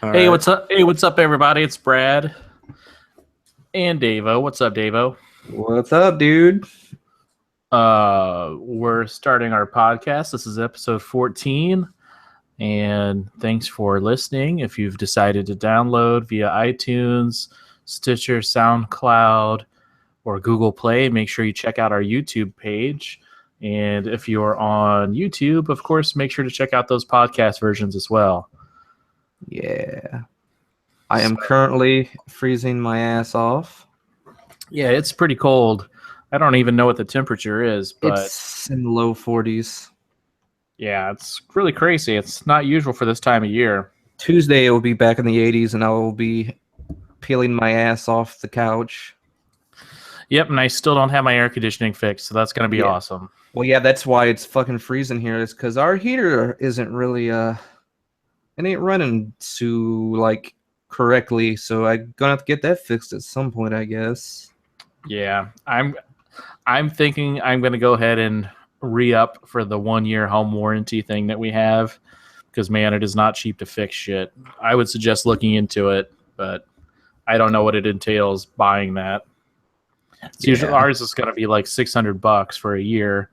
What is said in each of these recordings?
All Hey, right. what's up? Hey, what's up, everybody? It's Brad and Davo. What's up, Davo? What's up, dude? We're starting our podcast. This is episode 14, and thanks for listening. If you've decided to download via iTunes, Stitcher, SoundCloud, or Google Play, make sure you check out our YouTube page. And if you're on YouTube, of course, make sure to check out those podcast versions as well. Yeah. I am currently freezing my ass off. Yeah, it's pretty cold. I don't even know what the temperature is, but It's in the low 40s. yeah, it's really crazy. It's not usual for this time of year. Tuesday it will be back in the 80s and I will be peeling my ass off the couch. Yep, and I still don't have my air conditioning fixed, so that's going to be awesome. Well, yeah, that's why it's fucking freezing here. Is because our heater isn't really it ain't running like correctly, so I'm gonna have to get that fixed at some point, I guess. Yeah, I'm thinking I'm going to go ahead and re-up for the 1-year home warranty thing that we have, because man, it is not cheap to fix shit. I would suggest looking into it, but I don't know what it entails buying that. It's usually ours is going to be like $600 for a year,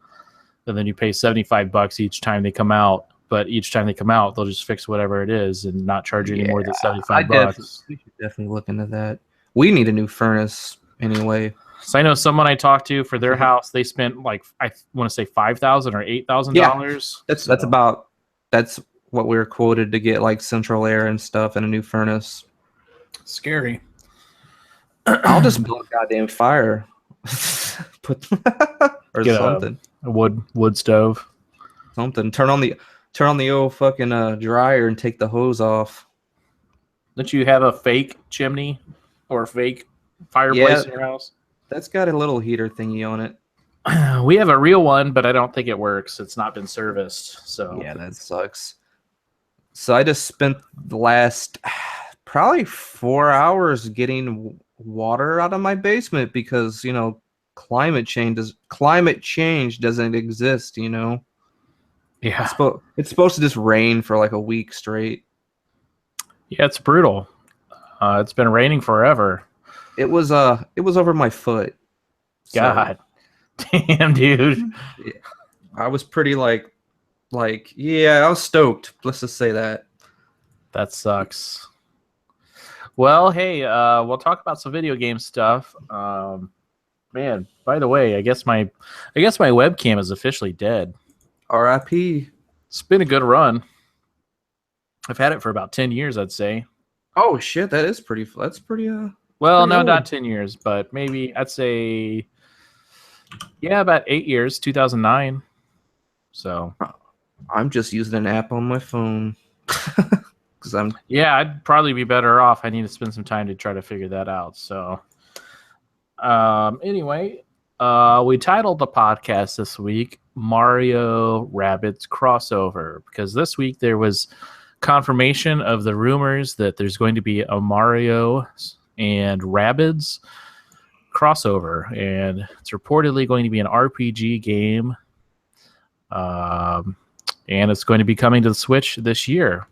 and then you pay $75 each time they come out. But each time they come out, they'll just fix whatever it is and not charge you any more than $75. We should definitely look into that. We need a new furnace anyway. So I know someone I talked to for their house, they spent like I want to say $5,000 or $8,000. That's what we were quoted to get, like central air and stuff and a new furnace. Scary. I'll just build a goddamn fire. Or Get something. A wood stove. Something. Turn on the old fucking dryer and take the hose off. Don't you have a fake chimney or a fake fireplace in your house? That's got a little heater thingy on it. We have a real one, but I don't think it works. It's not been serviced. So yeah, that sucks. So I just spent the last probably 4 hours getting water out of my basement because, climate change doesn't exist, Yeah. It's supposed to just rain for like a week straight. Yeah, it's brutal. It's been raining forever. It was over my foot. God. Damn, dude. Yeah, I was pretty I was stoked. Let's just say that. That sucks. Well, hey, we'll talk about some video game stuff. Man, by the way, I guess my webcam is officially dead. R.I.P. It's been a good run. I've had it for about 10 years, I'd say. Oh shit, that's pretty well, pretty no, old. not 10 years, but maybe I'd say about 8 years, 2009. So I'm just using an app on my phone. I'd probably be better off. I need to spend some time to try to figure that out. So anyway, we titled the podcast this week Mario Rabbids crossover, because this week there was confirmation of the rumors that there's going to be a Mario and Rabbids crossover, and it's reportedly going to be an RPG game, and it's going to be coming to the Switch this year,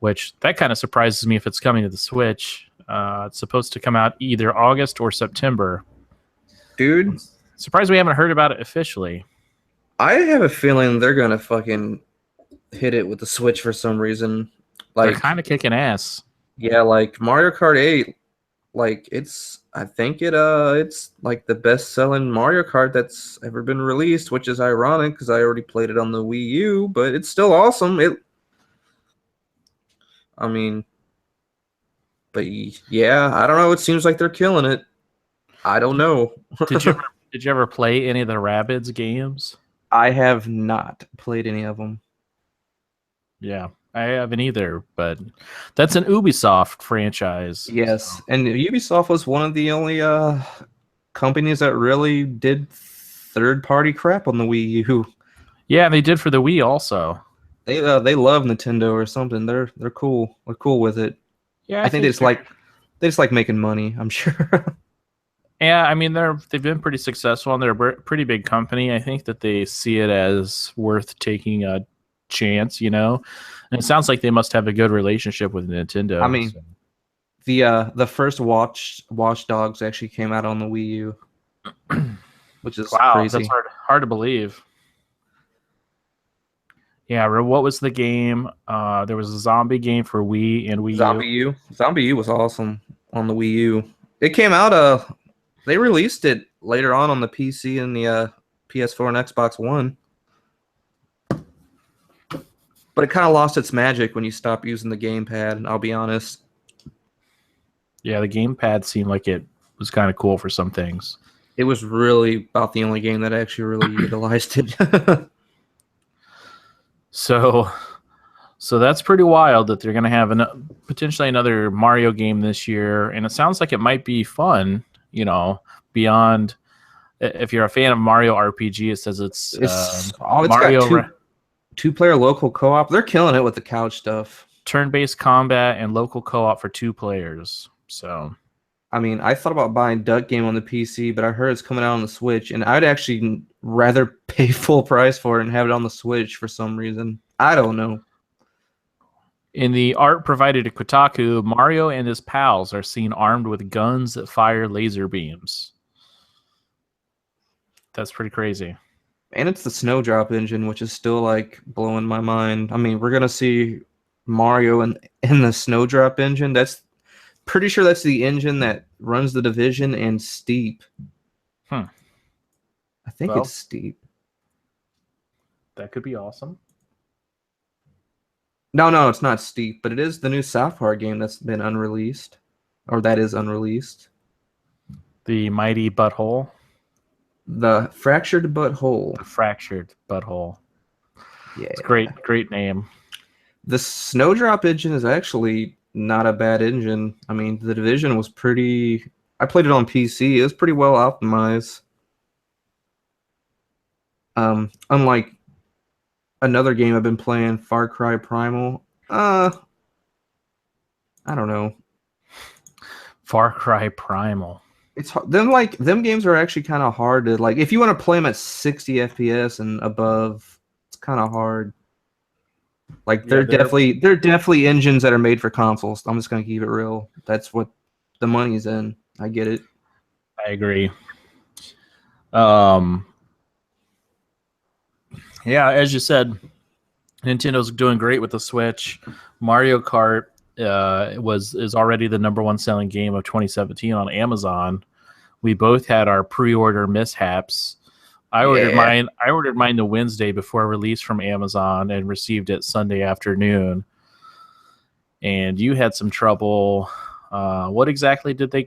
which that kind of surprises me if it's coming to the Switch. It's supposed to come out either August or September. Dude, surprised we haven't heard about it officially. I have a feeling they're gonna fucking hit it with the Switch for some reason. They're kind of kicking ass. Yeah, like Mario Kart 8, it's like the best-selling Mario Kart that's ever been released, which is ironic because I already played it on the Wii U, but it's still awesome. But yeah, I don't know. It seems like they're killing it. I don't know. Did you ever play any of the Rabbids games? I have not played any of them. Yeah, I haven't either, but that's an Ubisoft franchise. Yes, and Ubisoft was one of the only companies that really did third-party crap on the Wii U. Yeah, they did for the Wii also. They love Nintendo or something. They're cool. They're cool with it. Yeah, I think they just like making money, I'm sure. Yeah, I mean they've been pretty successful and they're a pretty big company. I think that they see it as worth taking a chance, you know. And it sounds like they must have a good relationship with Nintendo. I mean, so. the first Watch Dogs actually came out on the Wii U, which is Wow, that's crazy. hard to believe. Yeah, what was the game? There was a zombie game for Wii and Wii U. Zombie U was awesome on the Wii U. It came out. They released it later on the PC and the PS4 and Xbox One, but it kind of lost its magic when you stop using the gamepad. I'll be honest. Yeah, the gamepad seemed like it was kind of cool for some things. It was really about the only game that actually really utilized it. So that's pretty wild that they're going to have potentially another Mario game this year, and it sounds like it might be fun. You know, beyond if you're a fan of Mario RPG, it says it's Mario got two-player local co-op. They're killing it with the couch stuff. Turn-based combat and local co-op for 2 players. So, I mean, I thought about buying Duck Game on the PC, but I heard it's coming out on the Switch, and I'd actually rather pay full price for it and have it on the Switch for some reason. I don't know. In the art provided to Kotaku, Mario and his pals are seen armed with guns that fire laser beams. That's pretty crazy. And it's the Snowdrop engine, which is still like blowing my mind. I mean, we're gonna see Mario in the Snowdrop engine. That's pretty sure that's the engine that runs the Division and Steep. I think it's Steep. That could be awesome. No, it's not Steep, but it is the new South Park game that's been unreleased, or that is unreleased. The Mighty Butthole. The Fractured Butthole. The Fractured Butthole. Yeah, it's great name. The Snowdrop engine is actually not a bad engine. I mean, the Division was pretty. I played it on PC. It was pretty well optimized. Unlike another game I've been playing, Far Cry Primal. I don't know. Far Cry Primal. It's them games are actually kind of hard to like. If you want to play them at 60 FPS and above, it's kind of hard. Like they're definitely engines that are made for consoles. I'm just gonna keep it real. That's what the money's in. I get it. I agree. Yeah, as you said, Nintendo's doing great with the Switch. Mario Kart is already the #1 selling game of 2017 on Amazon. We both had our pre-order mishaps. I ordered mine the Wednesday before release from Amazon and received it Sunday afternoon. And you had some trouble. What exactly did they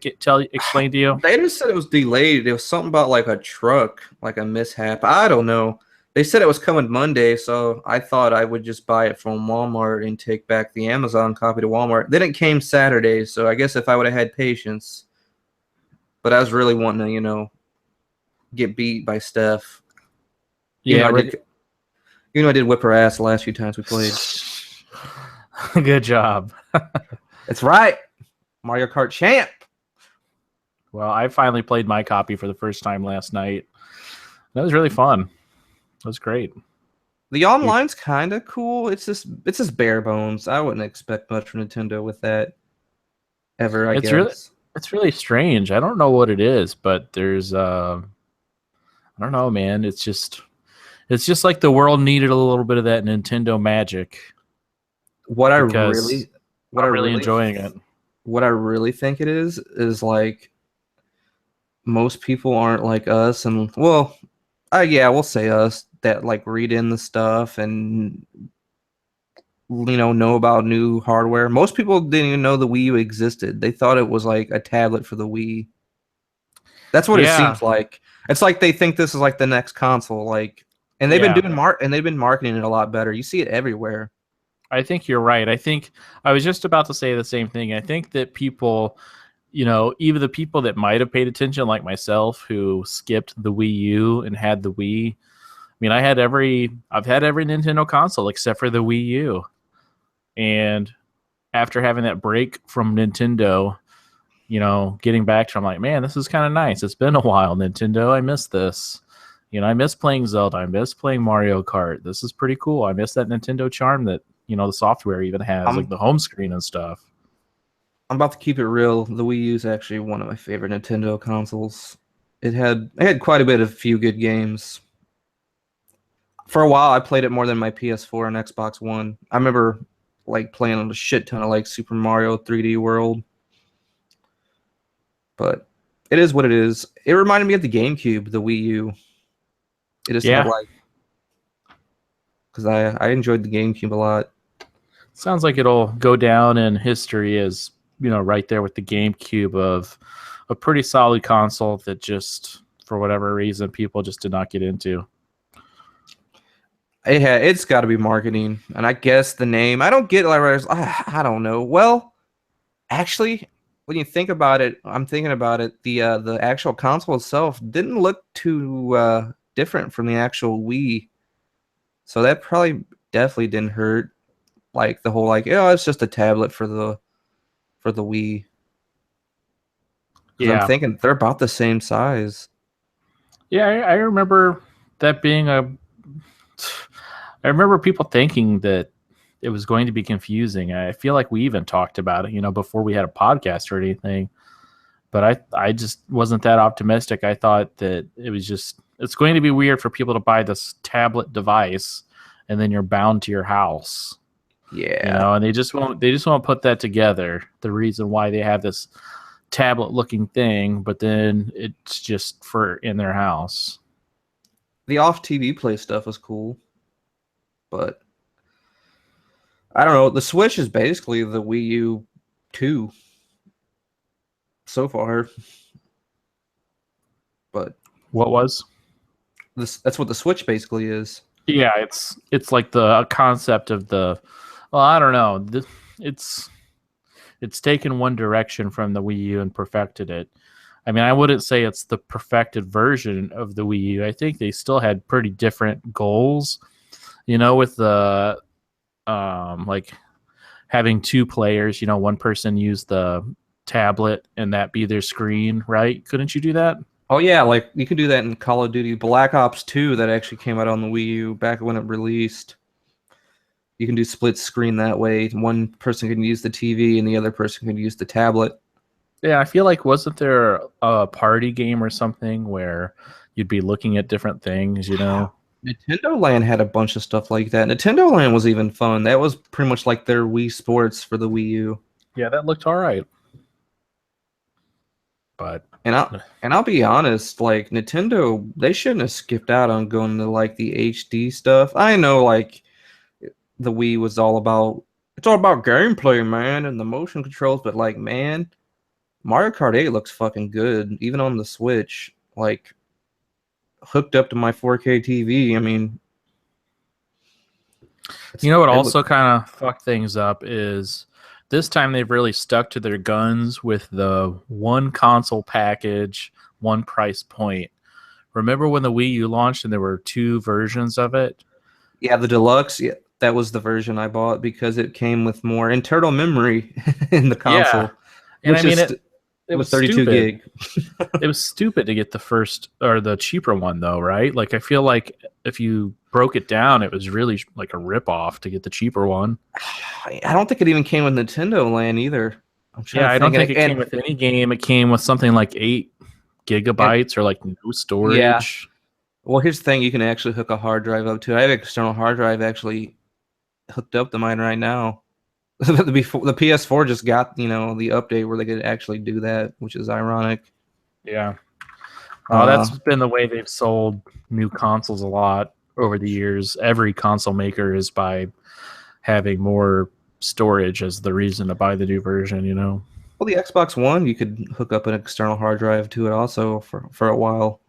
explain to you? They just said it was delayed. It was something about like a truck, like a mishap. I don't know. They said it was coming Monday, so I thought I would just buy it from Walmart and take back the Amazon copy to Walmart. Then it came Saturday, so I guess if I would have had patience. But I was really wanting to, get beat by Steph. Yeah, I did whip her ass the last few times we played. Good job. That's right. Mario Kart champ. Well, I finally played my copy for the first time last night. That was really fun. It was great. The online's kind of cool. It's just bare bones. I wouldn't expect much from Nintendo with that ever, I guess. It's really strange. I don't know what it is, but there's I don't know, man. It's just like the world needed a little bit of that Nintendo magic. I'm really enjoying it. What I really think it is like most people aren't like us, and we'll say us that like read in the stuff and know about new hardware. Most people didn't even know the Wii U existed. They thought it was like a tablet for the Wii. That's what it seems like. It's like they think this is like the next console, like, and they've been marketing it a lot better. You see it everywhere. I think you're right. I think I was just about to say the same thing. I think that people, even the people that might have paid attention, like myself, who skipped the Wii U and had the Wii. I mean, I've had every Nintendo console except for the Wii U. And after having that break from Nintendo, getting back to, I'm like, man, this is kind of nice. It's been a while, Nintendo. I miss this. You know, I miss playing Zelda. I miss playing Mario Kart. This is pretty cool. I miss that Nintendo charm that, you know, the software even has, like I'm the home screen and stuff. I'm about to keep it real. The Wii U is actually one of my favorite Nintendo consoles. It had quite a bit of few good games. For a while, I played it more than my PS4 and Xbox One. I remember like playing on a shit ton of like Super Mario 3D World, but it is what it is. It reminded me of the GameCube, the Wii U. It just had Yeah, like because I enjoyed the GameCube a lot. sounds like it'll go down in history as, you know, right there with the GameCube of a pretty solid console that just, for whatever reason, people just did not get into. It's got to be marketing, and I guess the name. I don't get like I don't know. Well, actually, when you think about it, I'm thinking about it. The actual console itself didn't look too different from the actual Wii, so that probably definitely didn't hurt. Like the whole like, oh, it's just a tablet for the Wii. Because I'm Yeah. thinking they're about the same size. Yeah, I remember that being a. I remember people thinking that it was going to be confusing. I feel like we even talked about it, you know, before we had a podcast or anything. But I just wasn't that optimistic. I thought that it's going to be weird for people to buy this tablet device and then you're bound to your house, you Yeah. know, and they just won't put that together. The reason why they have this tablet looking thing, but then it's just for in their house. The off TV play stuff was cool, but I don't know. The Switch is basically the Wii U 2 so far, but What was? that's what the Switch basically is. Yeah, it's like the concept of the. Well, I don't know. It's it's taken one direction from the Wii U and perfected it. I mean, I wouldn't say it's the perfected version of the Wii U. I think they still had pretty different goals. You know, with the like having two players. You know, one person use the tablet and that be their screen, right? Couldn't you do that? Oh yeah, like you can do that in Call of Duty Black Ops 2 that actually came out on the Wii U back when it released. You can do split screen that way. One person can use the TV and the other person can use the tablet. Yeah, I feel like wasn't there a party game or something where you'd be looking at different things, you know? Nintendo Land had a bunch of stuff like that. Nintendo Land was even fun. That was pretty much like their Wii Sports for the Wii U. Yeah, that looked all right. But And I'll be honest, like Nintendo, they shouldn't have skipped out on going to like the HD stuff. I know like the Wii was all about it's all about gameplay, man, and the motion controls, but like man, Mario Kart 8 looks fucking good, even on the Switch. Like hooked up to my 4K TV. I mean, you know what it look also kind of fucked things up is this time they've really stuck to their guns with the one console package, one price point. Remember when the Wii U launched and there were two versions of it? yeah, the deluxe. Yeah, that was the version I bought because it came with more internal memory in the Yeah. console, And I which mean is it was was 32 stupid. gig. It was stupid to get the first or the cheaper one though, right? Like I feel like if you broke it down, it was really like a rip off to get the cheaper one. I don't think it even came with Nintendo Land either. I'm trying Yeah, to I don't think, think it came with any game. It came with something like 8 GB or like no yeah. storage. Well, here's the thing: you can actually hook a hard drive up to it. I have an external hard drive actually hooked up to mine right now. The PS4 just got the update where they could actually do that, which is ironic. Yeah. Uh, That's been the way they've sold new consoles a lot over the years. Every console maker is by having more storage as the reason to buy the new version, you know? well, the Xbox One you could hook up an external hard drive to it also for a while.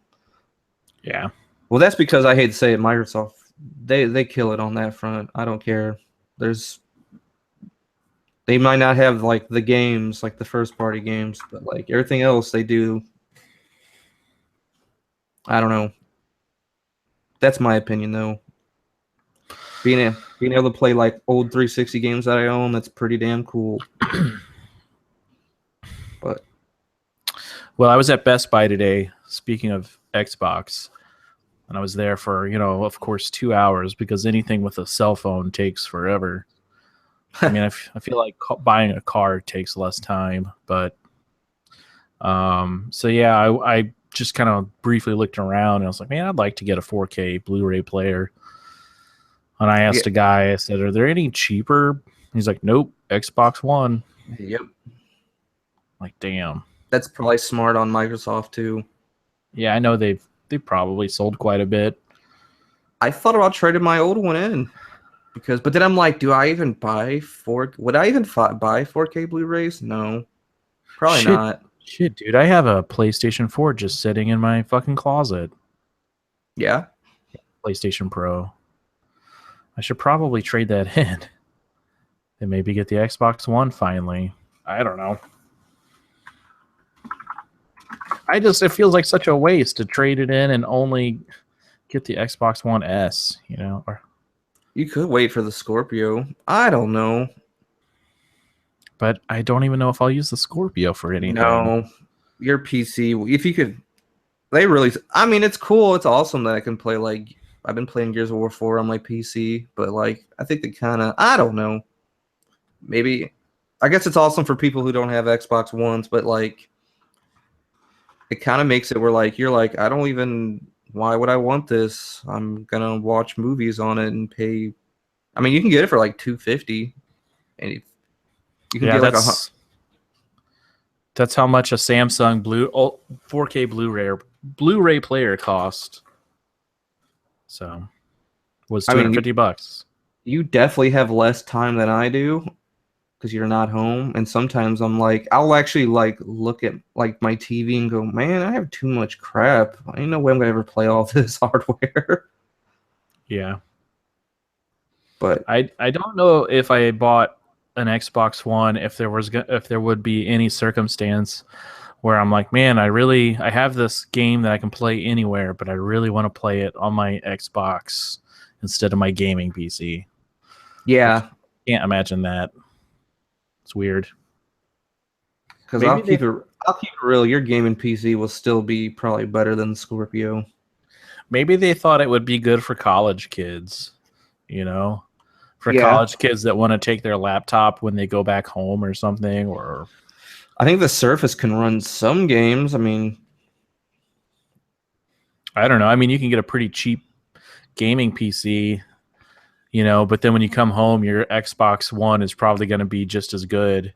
Yeah. Well, that's because I hate to say it, Microsoft they kill it on that front. I don't care. There's They might not have like the games, like the first party games, but like everything else they do. I don't know. That's my opinion though. Being able to play like old 360 games that I own, that's pretty damn cool. But Well, I was at Best Buy today. Speaking of Xbox, and I was there for, of course, 2 hours because anything with a cell phone takes forever. I mean, I feel like buying a car takes less time, but so yeah, I just kind of briefly looked around and I was like, man, I'd like to get a 4K Blu-ray player. And I asked a guy, I said, are there any cheaper? He's like, nope, Xbox One. Yep. Like, damn. That's probably smart on Microsoft too. Yeah, I know they probably sold quite a bit. I thought about trading my old one in but then I'm like, do I even buy would I even buy 4K Blu-rays? No, probably not. Shit, dude, I have a PlayStation 4 just sitting in my fucking closet. Yeah. PlayStation Pro. I should probably trade that in and maybe get the Xbox One finally. I don't know. It feels like such a waste to trade it in and only get the Xbox One S, or you could wait for the Scorpio. I don't know. But I don't even know if I'll use the Scorpio for anything. No. Your PC, if you could, I mean, it's cool. It's awesome that I can play, like, I've been playing Gears of War 4 on my PC, but, like, I think they kind of, I don't know. Maybe, I guess it's awesome for people who don't have Xbox Ones, but, like, it kind of makes it where, like, you're like, why would I want this? I'm going to watch movies on it and pay. I mean, you can get it for, like, $250. And you can get, like, that's how much a Samsung 4K Blu-ray player cost. So, was $250. You definitely have less time than I do because you're not home. And sometimes I'm like, I'll actually like look at like my TV and go, man, I have too much crap. I ain't no way I'm gonna ever play all this hardware. Yeah, but I don't know if I bought an Xbox One if there would be any circumstance where I'm like, man, I have this game that I can play anywhere, but I really want to play it on my Xbox instead of my gaming PC. Yeah, can't imagine that. It's weird. Because I'll keep it real. Your gaming PC will still be probably better than the Scorpio. Maybe they thought it would be good for college kids, for college kids that want to take their laptop when they go back home or something. Or I think the Surface can run some games. I mean, I don't know. I mean, you can get a pretty cheap gaming PC, but then when you come home, your Xbox One is probably going to be just as good,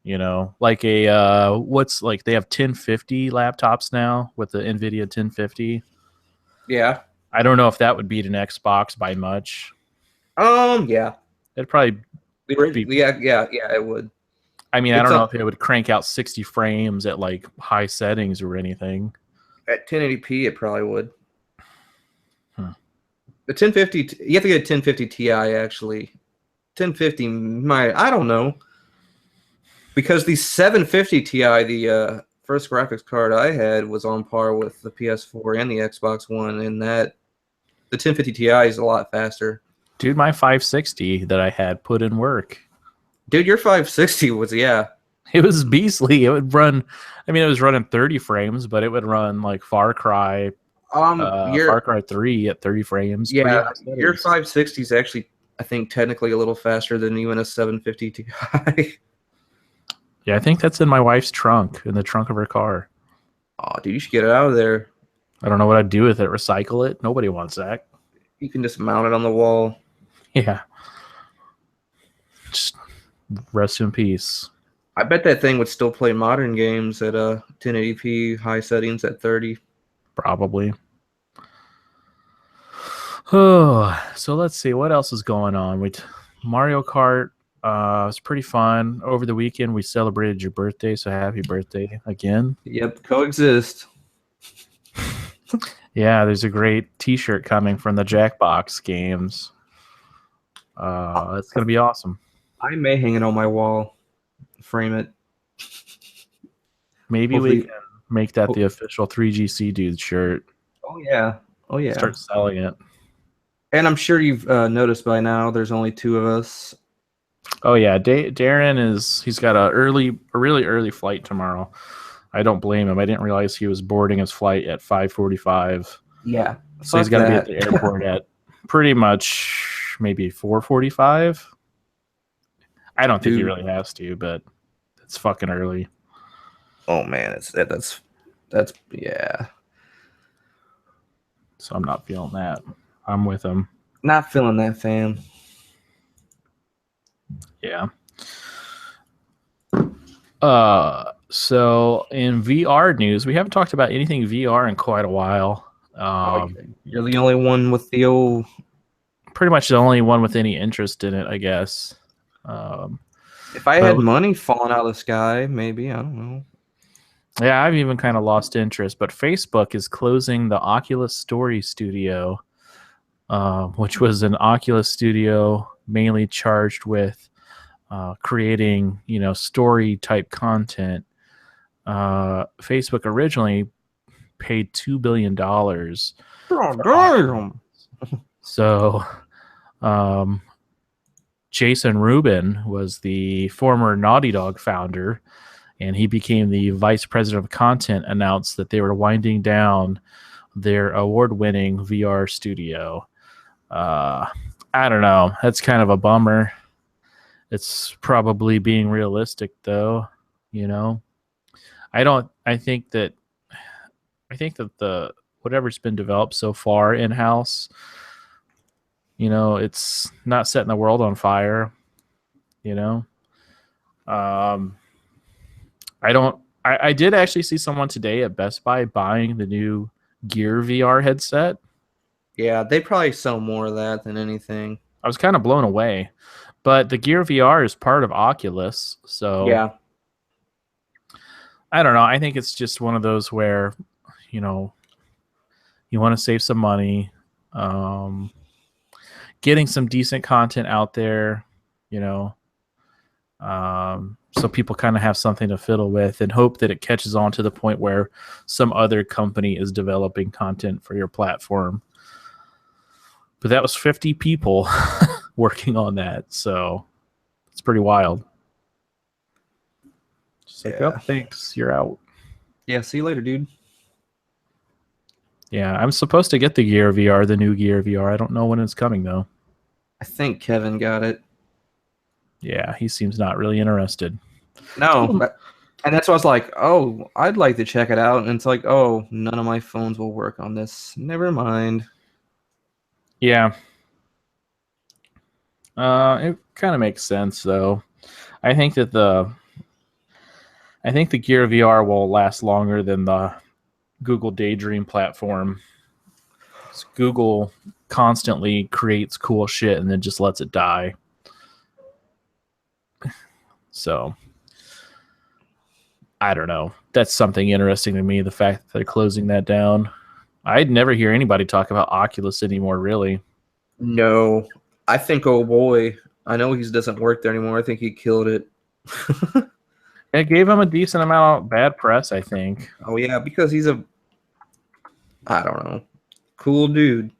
like they have 1050 laptops now with the NVIDIA 1050. Yeah. I don't know if that would beat an Xbox by much. Yeah. It'd probably be. Yeah, it would. I mean, I don't know if it would crank out 60 frames at like high settings or anything. At 1080p, it probably would. The 1050, you have to get a 1050 Ti actually. 1050, I don't know. Because the 750 Ti, the first graphics card I had, was on par with the PS4 and the Xbox One, and the 1050 Ti is a lot faster. Dude, my 560 that I had put in work. Dude, your 560 was, yeah. It was beastly. It would run, it was running 30 frames, but it would run like Far Cry 3 at 30 frames. Yeah, your 560 is actually, I think, technically a little faster than even a 750 Ti. Yeah, I think that's in my wife's trunk, in the trunk of her car. Oh, dude, you should get it out of there. I don't know what I'd do with it. Recycle it? Nobody wants that. You can just mount it on the wall. Yeah. Just rest in peace. I bet that thing would still play modern games at 1080p high settings at 30. Probably. Oh, so let's see what else is going on. Mario Kart was pretty fun. Over the weekend, we celebrated your birthday, so happy birthday again. Yep, coexist. Yeah, there's a great T-shirt coming from the Jackbox games. It's gonna be awesome. I may hang it on my wall, frame it. Maybe we can make that the official 3GCDudes shirt. Oh yeah. Start selling it. And I'm sure you've noticed by now there's only two of us. Oh yeah, Darren he's got a really early flight tomorrow. I don't blame him. I didn't realize he was boarding his flight at 5:45. Yeah, So he's Fuck got to be at that. the airport at pretty much maybe 4:45. I don't think he Dude. really has to, but it's fucking early. Oh man, that's yeah. So I'm not feeling that. I'm with him. Not feeling that, fam. Yeah. So in VR news, we haven't talked about anything VR in quite a while. You're the only one with the old. Pretty much the only one with any interest in it, I guess. If I But had money falling out of the sky, maybe, I don't know. yeah, I've even kind of lost interest. But Facebook is closing the Oculus Story Studio, which was an Oculus studio mainly charged with creating, story type content. Facebook originally paid $2 billion. Oh, damn. So, Jason Rubin was the former Naughty Dog founder, and he became the vice president of content, announced that they were winding down their award-winning VR studio. I don't know. That's kind of a bummer. It's probably being realistic, though. I think that the whatever's been developed so far in-house, it's not setting the world on fire. I did actually see someone today at Best Buy buying the new Gear VR headset. Yeah, they probably sell more of that than anything. I was kind of blown away. But the Gear VR is part of Oculus, so Yeah. I don't know. I think it's just one of those where, you want to save some money, getting some decent content out there, so people kind of have something to fiddle with and hope that it catches on to the point where some other company is developing content for your platform. But that was 50 people working on that, so it's pretty wild. Just like, oh, thanks, you're out. Yeah, see you later, dude. Yeah, I'm supposed to get the Gear VR, the new Gear VR. I don't know when it's coming, though. I think Kevin got it. Yeah, he seems not really interested. No, and that's why I was like, oh, I'd like to check it out. And it's like, oh, none of my phones will work on this. Never mind. Yeah. It kind of makes sense, though. I think the Gear VR will last longer than the Google Daydream platform. Google constantly creates cool shit and then just lets it die. So, I don't know. That's something interesting to me, the fact that they're closing that down. I'd never hear anybody talk about Oculus anymore, really. No, I think, oh boy, I know he doesn't work there anymore. I think he killed it. It gave him a decent amount of bad press, I think. Oh, yeah, because he's I don't know, cool dude.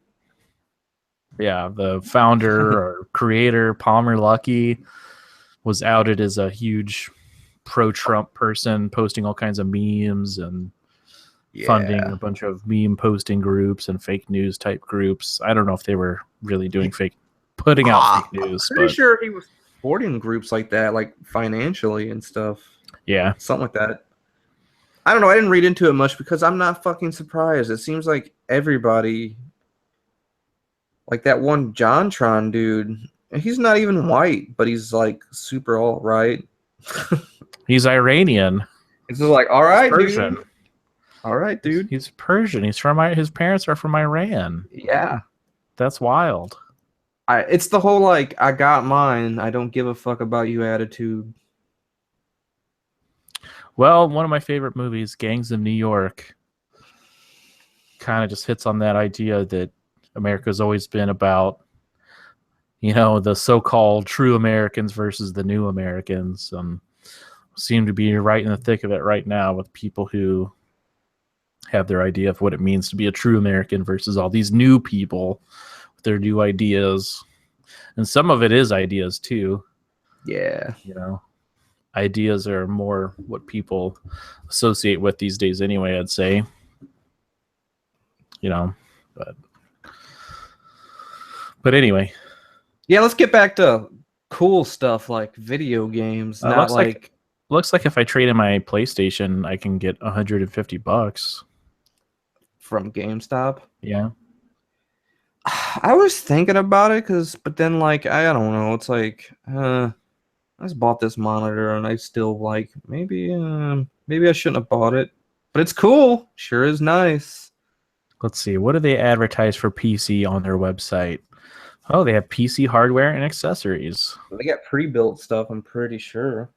Yeah, the founder or creator, Palmer Luckey, was outed as a huge pro-Trump person, posting all kinds of memes and funding a bunch of meme posting groups and fake news type groups. I don't know if they were really doing putting out fake news. Pretty sure he was supporting groups like that, like financially and stuff. Yeah. Something like that. I don't know. I didn't read into it much because I'm not fucking surprised. It seems like everybody, like that one JonTron dude, he's not even white, but he's like super alt right. He's Iranian. It's just like, all right, Persian. dude. All right, dude. He's Persian. He's from his parents are from Iran. Yeah. That's wild. It's the whole like, I got mine, I don't give a fuck about you attitude. Well, one of my favorite movies, Gangs of New York, kind of just hits on that idea that America's always been about, the so-called true Americans versus the new Americans. Seem to be right in the thick of it right now with people who have their idea of what it means to be a true American versus all these new people with their new ideas. And some of it is ideas too. Yeah. Ideas are more what people associate with these days anyway, I'd say. But But anyway, Yeah, let's get back to cool stuff like video games, not looks like like if I trade in my PlayStation, I can get $150. from GameStop. Yeah. I was thinking about it but then like I don't know, it's like I just bought this monitor and I still like maybe I shouldn't have bought it, but it's cool. Sure is nice. Let's see. What do they advertise for PC on their website? Oh, they have PC hardware and accessories. They got pre-built stuff, I'm pretty sure,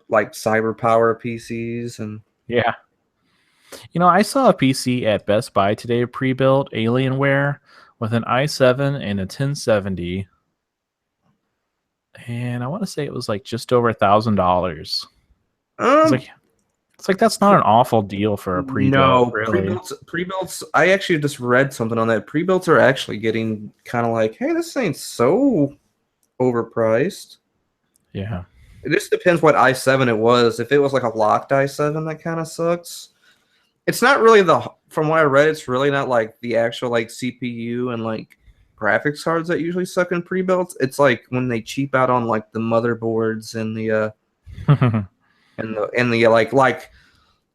like cyber power PCs and Yeah. I saw a PC at Best Buy today, pre-built Alienware with an i7 and a 1070, and I want to say it was like just over $1,000. um It's like that's not an awful deal for a pre-built, no really. pre-builts. I actually just read something on that. Pre-builts are actually getting kind of like, hey, this ain't so overpriced. Yeah. It just depends what i7 it was. If it was like a locked i7, that kind of sucks. It's not really from what I read, it's really not like the actual like CPU and like graphics cards that usually suck in pre-builts. It's like when they cheap out on like the motherboards and the like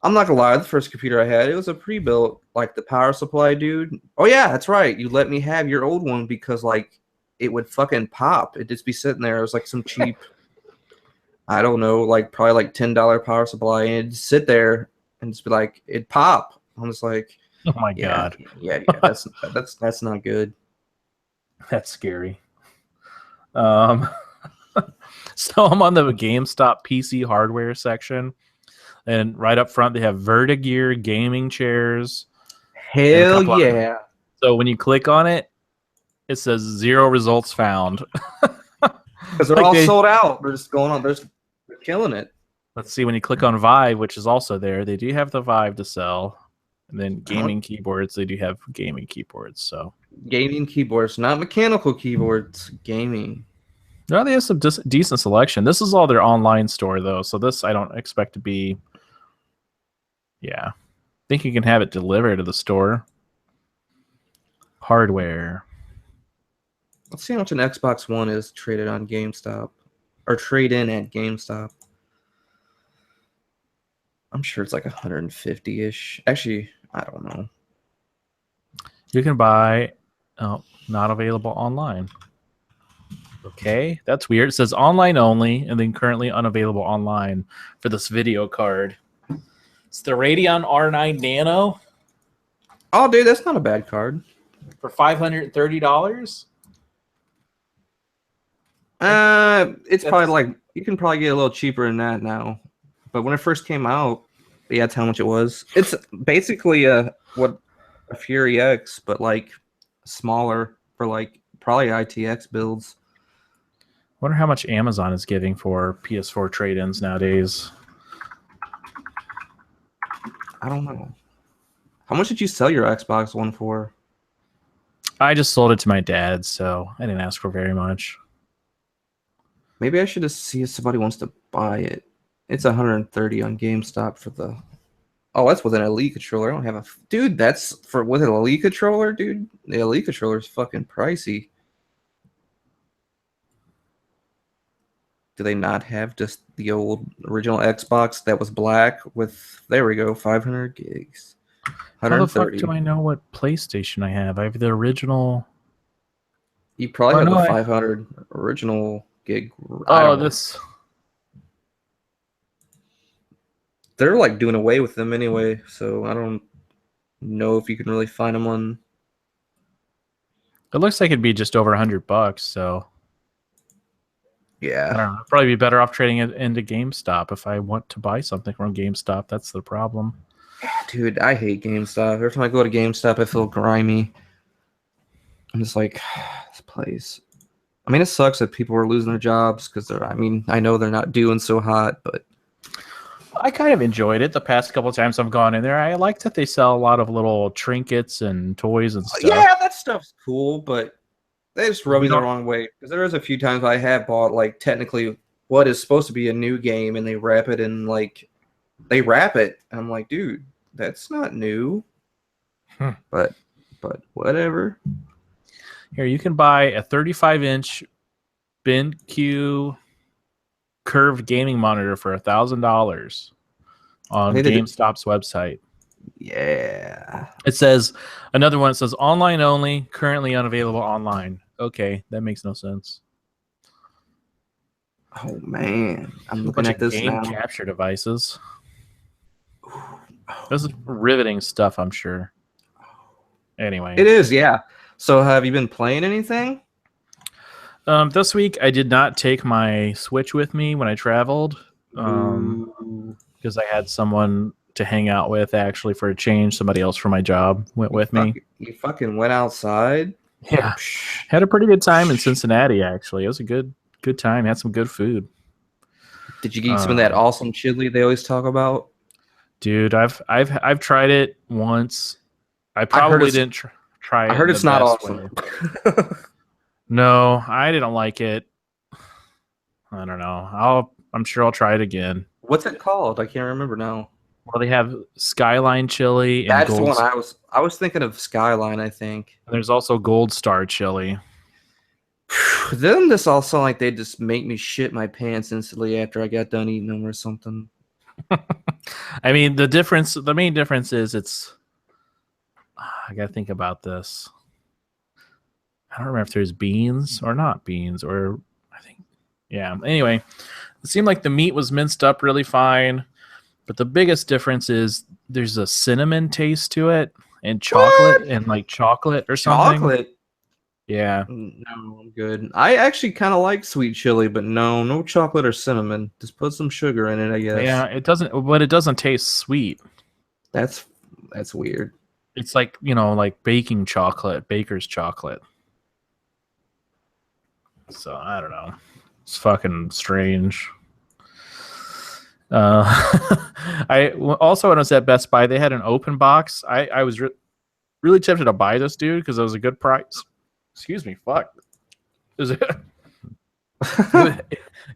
I'm not gonna lie, the first computer I had, it was a pre-built, like the power supply dude. Oh yeah, that's right. You let me have your old one because like it would fucking pop. It'd just be sitting there. It was like some cheap, I don't know, like probably like $10 power supply, and it'd sit there and just be like, it'd pop. I'm just like, Oh my yeah, god. yeah. That's not good. That's scary. Um so I'm on the GameStop PC hardware section, and right up front they have Vertigear gaming chairs and a Hell couple of, yeah. so when you click on it, it says 0 results found. Because they're Like all they sold out. They're just going on. They're killing it. Let's see, when you click on Vive, which is also there, they do have the Vive to sell. And then Huh? gaming keyboards, they do have gaming keyboards. So, Gaming keyboards, not mechanical keyboards. Gaming. no, they have some decent selection. This is all their online store, though. So, this I don't expect to be. Yeah. I think you can have it delivered to the store. Hardware. Let's see how much an Xbox One is traded on GameStop or trade in at GameStop. I'm sure it's like 150-ish. Actually, I don't know. You can buy. Oh, not available online. Okay, that's weird. It says online only, and then currently unavailable online for this video card. It's the Radeon R9 Nano Oh, dude, that's not a bad card. for $530. It's probably That's like you can probably get a little cheaper than that now. But when it first came out, yeah, that's how much it was. It's basically a Fury X, but like smaller for like probably ITX builds. wonder how much Amazon is giving for PS4 trade-ins nowadays. I don't know. How much did you sell your Xbox One for? I just sold it to my dad, so I didn't ask for very much. Maybe I should just see if somebody wants to buy it. It's 130 on GameStop for the. Oh, that's with an Elite controller. I don't have a. Dude, that's for with an Elite controller, dude. The Elite controller is fucking pricey. Do they not have just the old original Xbox that was black with? There we go, 500 gigs. How the fuck 130. do I know what PlayStation I have? I have the original. You probably Oh have no! the 500 original gig. I Oh, don't know. this. They're like doing away with them anyway, so I don't know if you can really find them on. It looks like it'd be just over $100. So I Yeah, don't know. I'd probably be better off trading it into GameStop if I want to buy something from GameStop. That's the problem. dude, I hate GameStop. Every time I go to GameStop, I feel grimy. I'm just like, this place. I mean, it sucks that people are losing their jobs because they're. I mean, I know they're not doing so hot, but I kind of enjoyed it the past couple of times I've gone in there. I like that they sell a lot of little trinkets and toys and stuff. yeah, that stuff's cool. But they just rub We me the don't. wrong way because there is a few times I have bought like technically what is supposed to be a new game and they wrap it in like they wrap it. And I'm like, dude, that's not new. Hmm. But whatever. Here, you can buy a 35-inch BenQ curved gaming monitor for $1,000 I on think they did. GameStop's website. Yeah. It says another one. It says online only, currently unavailable online. Okay, that makes no sense. Oh man, I'm A looking bunch at of this game now. capture devices. This is riveting stuff, I'm sure. Anyway, It is, yeah. So have you been playing anything? this week I did not take my Switch with me when I traveled, Boo. because I had someone to hang out with actually for a change. Somebody else from my job went with me. You fucking went outside? Yeah, Psh, had a pretty good time in psh. Cincinnati. Actually, it was a good time. Had some good food. Did you eat some of that Um, awesome chili they always talk about? Dude, I've tried it once. I I heard probably it's didn't try I it heard in the it's not best awesome. way. No, I didn't like it. I don't know. I'm sure I'll try it again. What's it called? I can't remember now. Well, they have Skyline chili and That's the one I was thinking of Skyline, I think. there's also Gold Star chili. Then this all sound like they just make me shit my pants instantly after I got done eating them or something. I mean, the main difference is I gotta think about this. I don't remember if there's beans or not beans, or I think, yeah. Anyway, it seemed like the meat was minced up really fine, but the biggest difference is there's a cinnamon taste to it and chocolate What? and like chocolate or something. Chocolate? Yeah. No, I'm good. I actually kind of like sweet chili, but no chocolate or cinnamon. Just put some sugar in it, I Yeah, guess. but it doesn't taste sweet. That's that's weird. It's like, like baking chocolate, baker's chocolate. So I don't know. It's fucking strange. Uh, also when I was at Best Buy, they had an open box. I was really tempted to buy this, dude, because it was a good price. Excuse me, fuck. It was,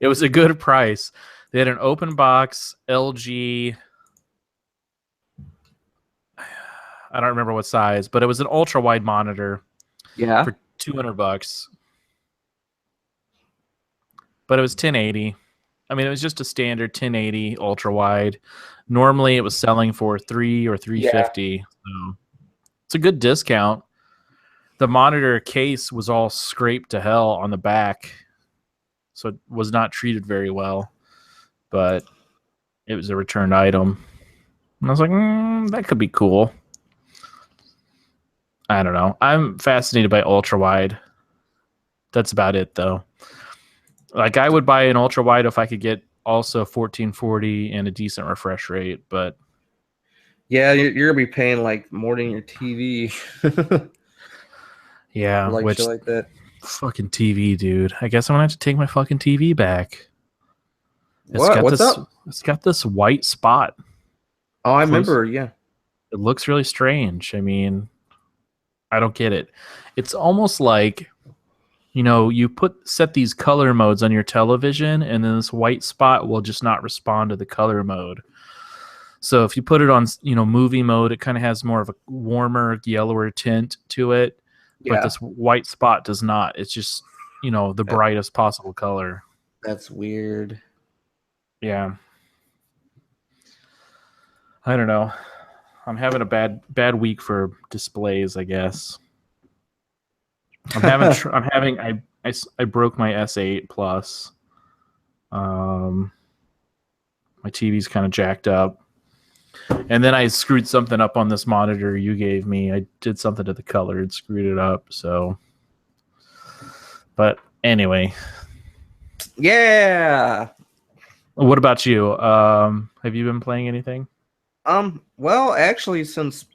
it was a good price. They had an open box LG. I don't remember what size, but it was an ultra wide monitor Yeah. for $200. But it was 1080. I mean, it was just a standard 1080 ultra wide. Normally, it was selling for $300 or $350. So it's a good discount. The monitor case was all scraped to hell on the back, so it was not treated very well. But it was a returned item. And I was like, that could be cool. I don't know. I'm fascinated by ultra wide. That's about it, though. Like, I would buy an ultra wide if I could get also 1440 and a decent refresh rate, but Yeah, you're gonna be paying like more than your TV. yeah, Like which shit like that. fucking TV, dude. I guess I'm gonna have to take my fucking TV back. What? What's up? It's got this white spot. Oh, I Close. remember. Yeah. It looks really strange. I mean, I don't get it. It's almost like, you set these color modes on your television, and then this white spot will just not respond to the color mode. So if you put it on, movie mode, it kind of has more of a warmer, yellower tint to it. But Yeah. this white spot does not. It's just, the That, brightest possible color. that's weird. Yeah. I don't know. I'm having a bad week for displays, I guess. I broke my S8 Plus. My TV's kind of jacked up. And then I screwed something up on this monitor you gave me. I did something to the color and screwed it up. So, but anyway, Yeah. what about you? Have you been playing anything? Well, actually, since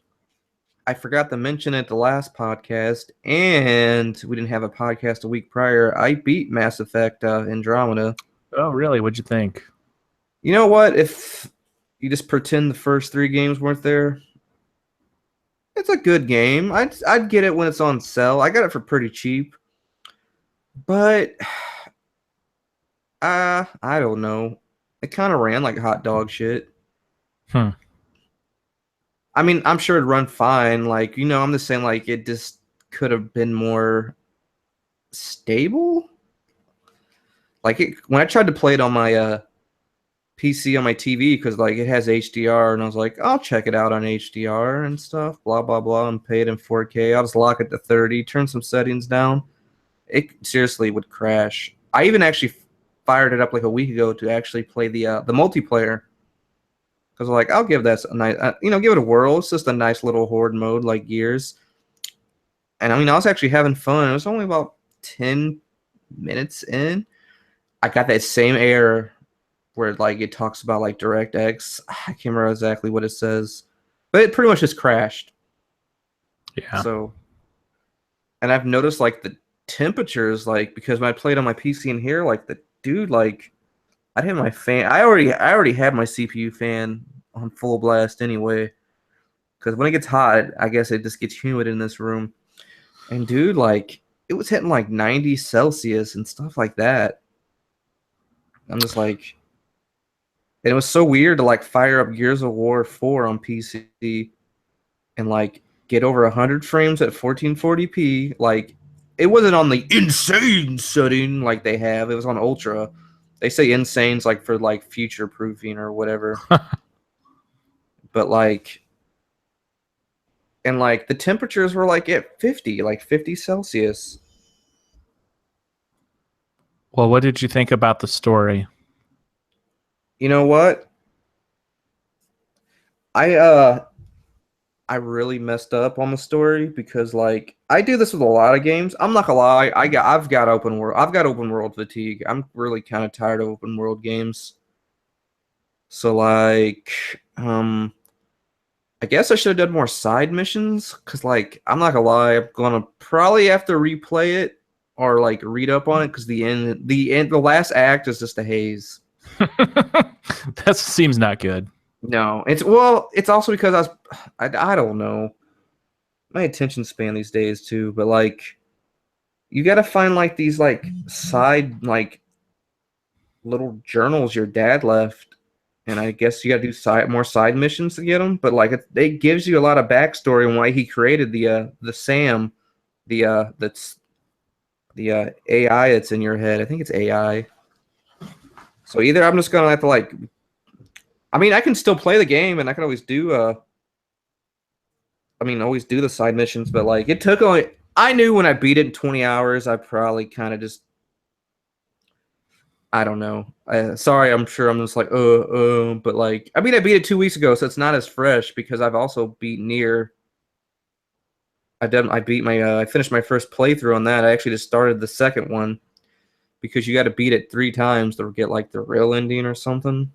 I forgot to mention it the last podcast, and we didn't have a podcast a week prior, I beat Mass Effect Andromeda. Oh, really? What'd you think? You know what? If you just pretend the first three games weren't there, it's a good game. I'd get it when it's on sale. I got it for pretty cheap, but I don't know. It kind of ran like hot dog shit. Hmm. I mean, I'm sure it'd run fine. Like, I'm just saying, like, it just could have been more stable. Like when I tried to play it on my PC on my TV because like it has HDR, and I was like, I'll check it out on HDR and stuff, blah blah blah, and pay it in 4K. I'll just lock it to 30, turn some settings down. It seriously would crash. I even actually fired it up like a week ago to actually play the multiplayer because like I'll give that a nice, give it a whirl. It's just a nice little horde mode like Gears, and I mean I was actually having fun. It was only about 10 minutes in. I got that same error where like it talks about like DirectX. I can't remember exactly what it says, but it pretty much just crashed. Yeah. So, and I've noticed like the temperatures, like because when I played on my PC in here, like the dude, like I had my fan. I already had my CPU fan on full blast anyway, because when it gets hot, I guess it just gets humid in this room. And dude, like it was hitting like 90 Celsius and stuff like that. I'm just like. And it was so weird to like fire up Gears of War 4 on PC and like get over 100 frames at 1440p. Like it wasn't on the insane setting like they have. It was on ultra. They say insane's like for like future proofing or whatever. But like, and like the temperatures were like at 50, like 50 Celsius. Well, what did you think about the story? You know what? I really messed up on the story because like I do this with a lot of games. I'm not gonna lie, I've got open world fatigue. I'm really kind of tired of open world games. So like I guess I should have done more side missions because like I'm not gonna lie, I'm gonna probably have to replay it or like read up on it because the last act is just a haze. That seems not good. No, it's also because I don't know. My attention span these days too, but like you got to find like these like side like little journals your dad left, and I guess you got to do more side missions to get them. But like it gives you a lot of backstory on why he created the Sam, that's the AI that's in your head. I think it's AI. So either I'm just gonna have to like, I mean, I can still play the game and I can always do always do the side missions, but like it took only. I knew when I beat it in 20 hours, I probably kind of just. I don't know. Sorry, I'm sure I'm just like, but like, I mean, I beat it 2 weeks ago, so it's not as fresh because I've also beat Nier. I finished my first playthrough on that. I actually just started the second one because you got to beat it 3 times to get like the real ending or something.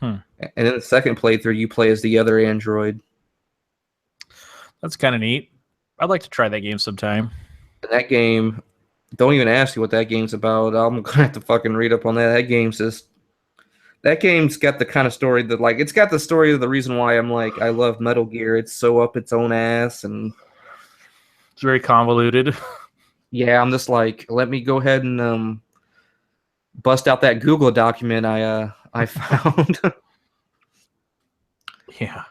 And then the second playthrough, you play as the other android. That's kind of neat. I'd like to try that game sometime. And that game, don't even ask me what that game's about. I'm gonna have to fucking read up on that. That game's got the kind of story that like it's got the story of the reason why I'm like I love Metal Gear. It's so up its own ass and it's very convoluted. Yeah, I'm just like, let me go ahead and bust out that Google document I found. Yeah.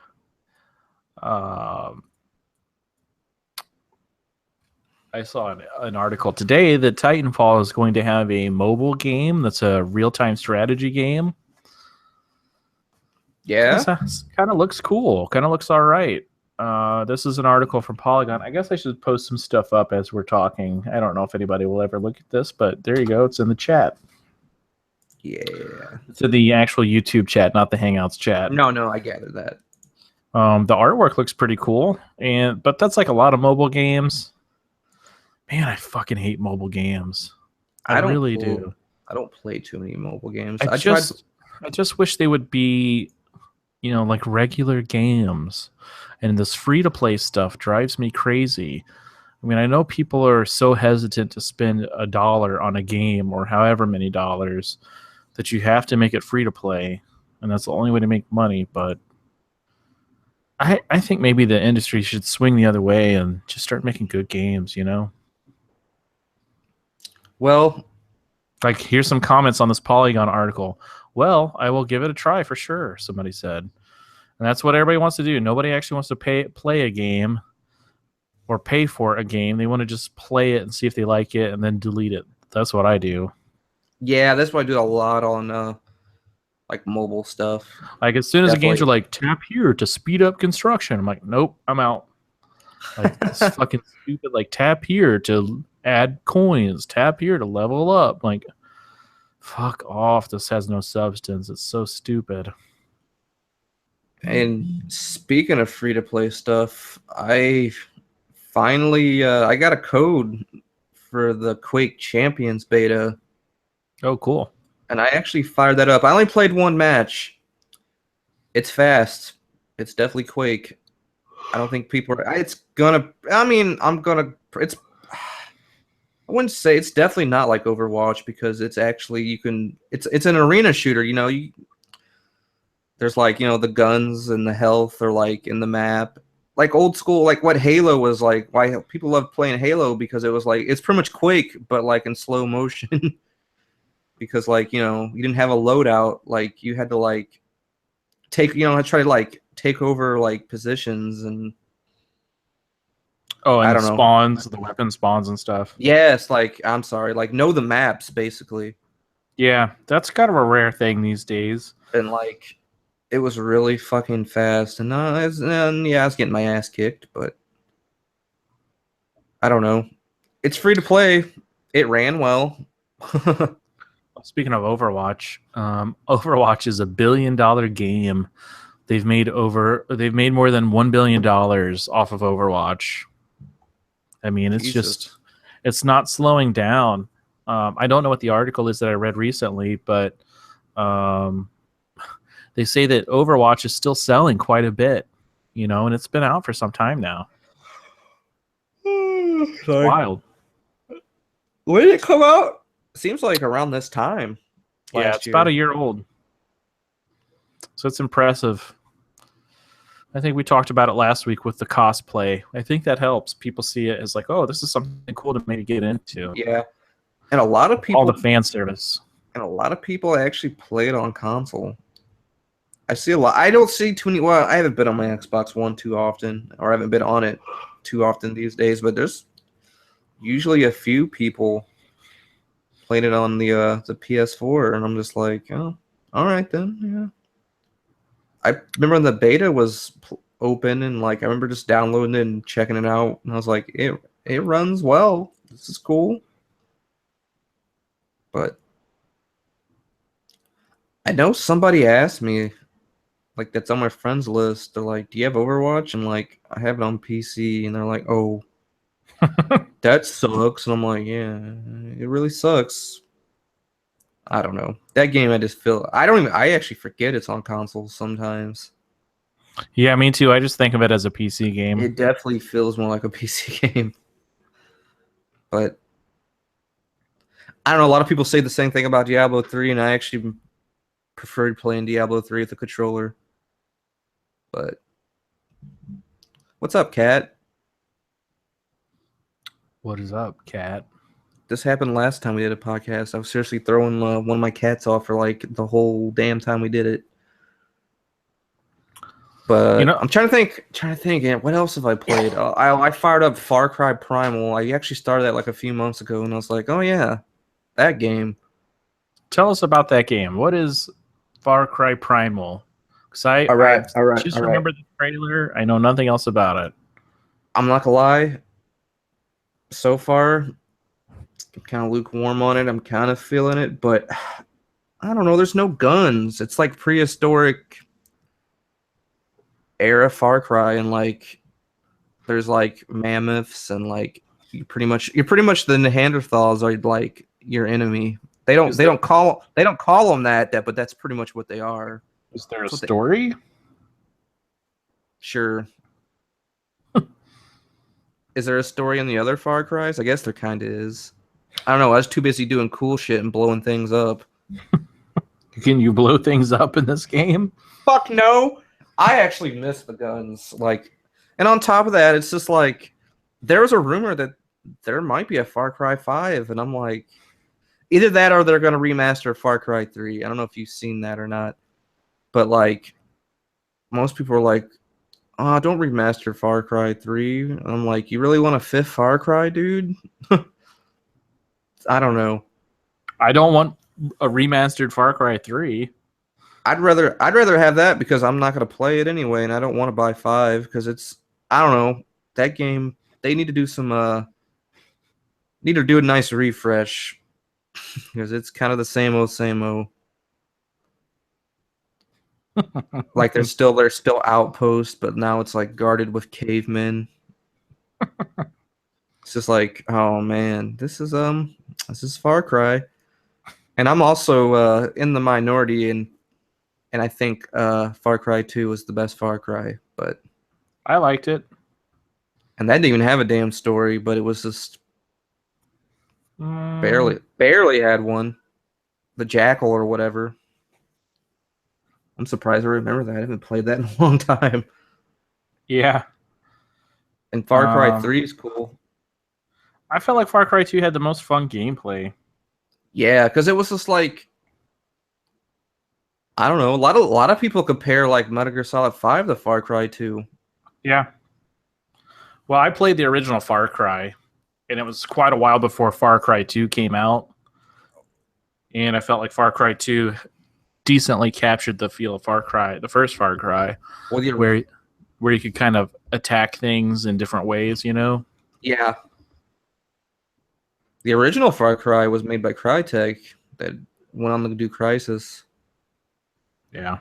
I saw an article today that Titanfall is going to have a mobile game that's a real-time strategy game. Yeah. Kind of looks cool. Kind of looks all right. This is an article from Polygon. I guess I should post some stuff up as we're talking. I don't know if anybody will ever look at this, but there you go. It's in the chat. Yeah. It's in the actual YouTube chat, not the Hangouts chat. No, I gathered that. The artwork looks pretty cool, but that's like a lot of mobile games. Man, I fucking hate mobile games. I really do. I don't play too many mobile games. I just wish they would be, like regular games. And this free-to-play stuff drives me crazy. I mean, I know people are so hesitant to spend $1 on a game or however many dollars that you have to make it free-to-play, and that's the only way to make money, but I think maybe the industry should swing the other way and just start making good games, Well, like here's some comments on this Polygon article. Well, I will give it a try for sure, somebody said. And that's what everybody wants to do. Nobody actually wants to play a game. or pay for a game. They want to just play it and see if they like it and then delete it. That's what I do. Yeah, that's what I do a lot on like mobile stuff. Like as soon as the games are Definitely. like tap here to speed up construction, I'm like, nope, I'm out. Like it's fucking stupid. Like tap here to add coins, tap here to level up. Like fuck off. This has no substance. It's so stupid. And speaking of free to play stuff, I finally I got a code for the Quake Champions beta, Oh, cool. and I actually fired that up. I only played one match. It's fast. It's definitely Quake. I don't think people are. It's gonna. I mean, I'm gonna. It's. I wouldn't say it's definitely not like Overwatch because it's actually you can. It's an arena shooter. You know, there's like the guns and the health are like in the map, like old school, like what Halo was like. Why people love playing Halo because it was like it's pretty much Quake but like in slow motion. Because like you didn't have a loadout, like you had to like take try to like take over like positions and Oh, I and the don't know. spawns, the weapon spawns and stuff. Yes, like I'm sorry, like know the maps basically, Yeah, that's kind of a rare thing these days. and like it was really fucking fast, and yeah, I was getting my ass kicked, but I don't know. It's free to play. It ran well. Speaking of Overwatch, Overwatch is $1 billion game. They've made more than $1 billion off of Overwatch. I mean, Jesus. it's not slowing down. I don't know what the article is that I read recently, but they say that Overwatch is still selling quite a bit, and it's been out for some time now. It's Sorry. wild. When did it come out? Seems like around this time. Yeah, it's about a year old. So it's impressive. I think we talked about it last week with the cosplay. I think that helps. People see it as like, oh, this is something cool to maybe get into. Yeah, and a lot of people. All the fan service. And a lot of people actually play it on console. I see a lot. I don't see too many. Well, I haven't been on my Xbox One too often, or I haven't been on it too often these days. But there's usually a few people playing it on the PS4, and I'm just like, oh, all right then, yeah. I remember when the beta was open, and like I remember just downloading it and checking it out, and I was like, it runs well. This is cool, but I know somebody asked me, like that's on my friends list. They're like, "Do you have Overwatch?" And like, I have it on PC, and they're like, "Oh, that sucks." And I'm like, "Yeah, it really sucks." I don't know. That game, I just feel I actually forget it's on consoles sometimes. Yeah, me too. I just think of it as a PC game. It definitely feels more like a PC game. But I don't know. A lot of people say the same thing about Diablo 3, and I actually preferred playing Diablo 3 with the controller. But what's up, Cat? What is up, cat? This happened last time we did a podcast. I was seriously throwing one of my cats off for like the whole damn time we did it. But I'm trying to think. Yeah, what else have I played? I fired up Far Cry Primal. I actually started that like a few months ago, and I was like, oh yeah, that game. Tell us about that game. What is Far Cry Primal? Because I just remember the trailer. I know nothing else about it. I'm not gonna lie. So far, I'm kind of lukewarm on it. I'm kind of feeling it, but I don't know. There's no guns. It's like prehistoric era Far Cry, and like there's like mammoths, and like you're pretty much the Neanderthals are like your enemy. They don't call them that, but that's pretty much what they are. Is there a story? Sure. Is there a story in the other Far Cries? I guess there kind of is. I don't know. I was too busy doing cool shit and blowing things up. Can you blow things up in this game? Fuck no. I actually miss the guns. Like, and on top of that, it's just like there was a rumor that there might be a Far Cry 5, and I'm like, either that or they're gonna remaster Far Cry 3. I don't know if you've seen that or not, but like most people are like, don't remaster Far Cry 3. I'm like, you really want a fifth Far Cry, dude? I don't know. I don't want a remastered Far Cry 3. I'd rather have that because I'm not gonna play it anyway, and I don't want to buy 5 because it's I don't know that game. They need to do some need to do a nice refresh because it's kind of the same old same old. Like there's still outposts, but now it's like guarded with cavemen. It's just like, oh man, this is Far Cry. And I'm also in the minority and I think Far Cry 2 was the best Far Cry, but I liked it. and that didn't even have a damn story, but it was just Mm, barely had one. The Jackal or whatever. I'm surprised I remember that. I haven't played that in a long time. yeah. And Far Cry Um, 3 is cool. I felt like Far Cry 2 had the most fun gameplay. Yeah, because it was just like I don't know. A lot of people compare like Metal Gear Solid 5 to Far Cry 2. Yeah. Well, I played the original Far Cry, and it was quite a while before Far Cry 2 came out. And I felt like Far Cry 2 decently captured the feel of Far Cry, the first Far Cry, Well, where you could kind of attack things in different ways, you know? yeah, the original Far Cry was made by Crytek that went on to do Crysis, Yeah.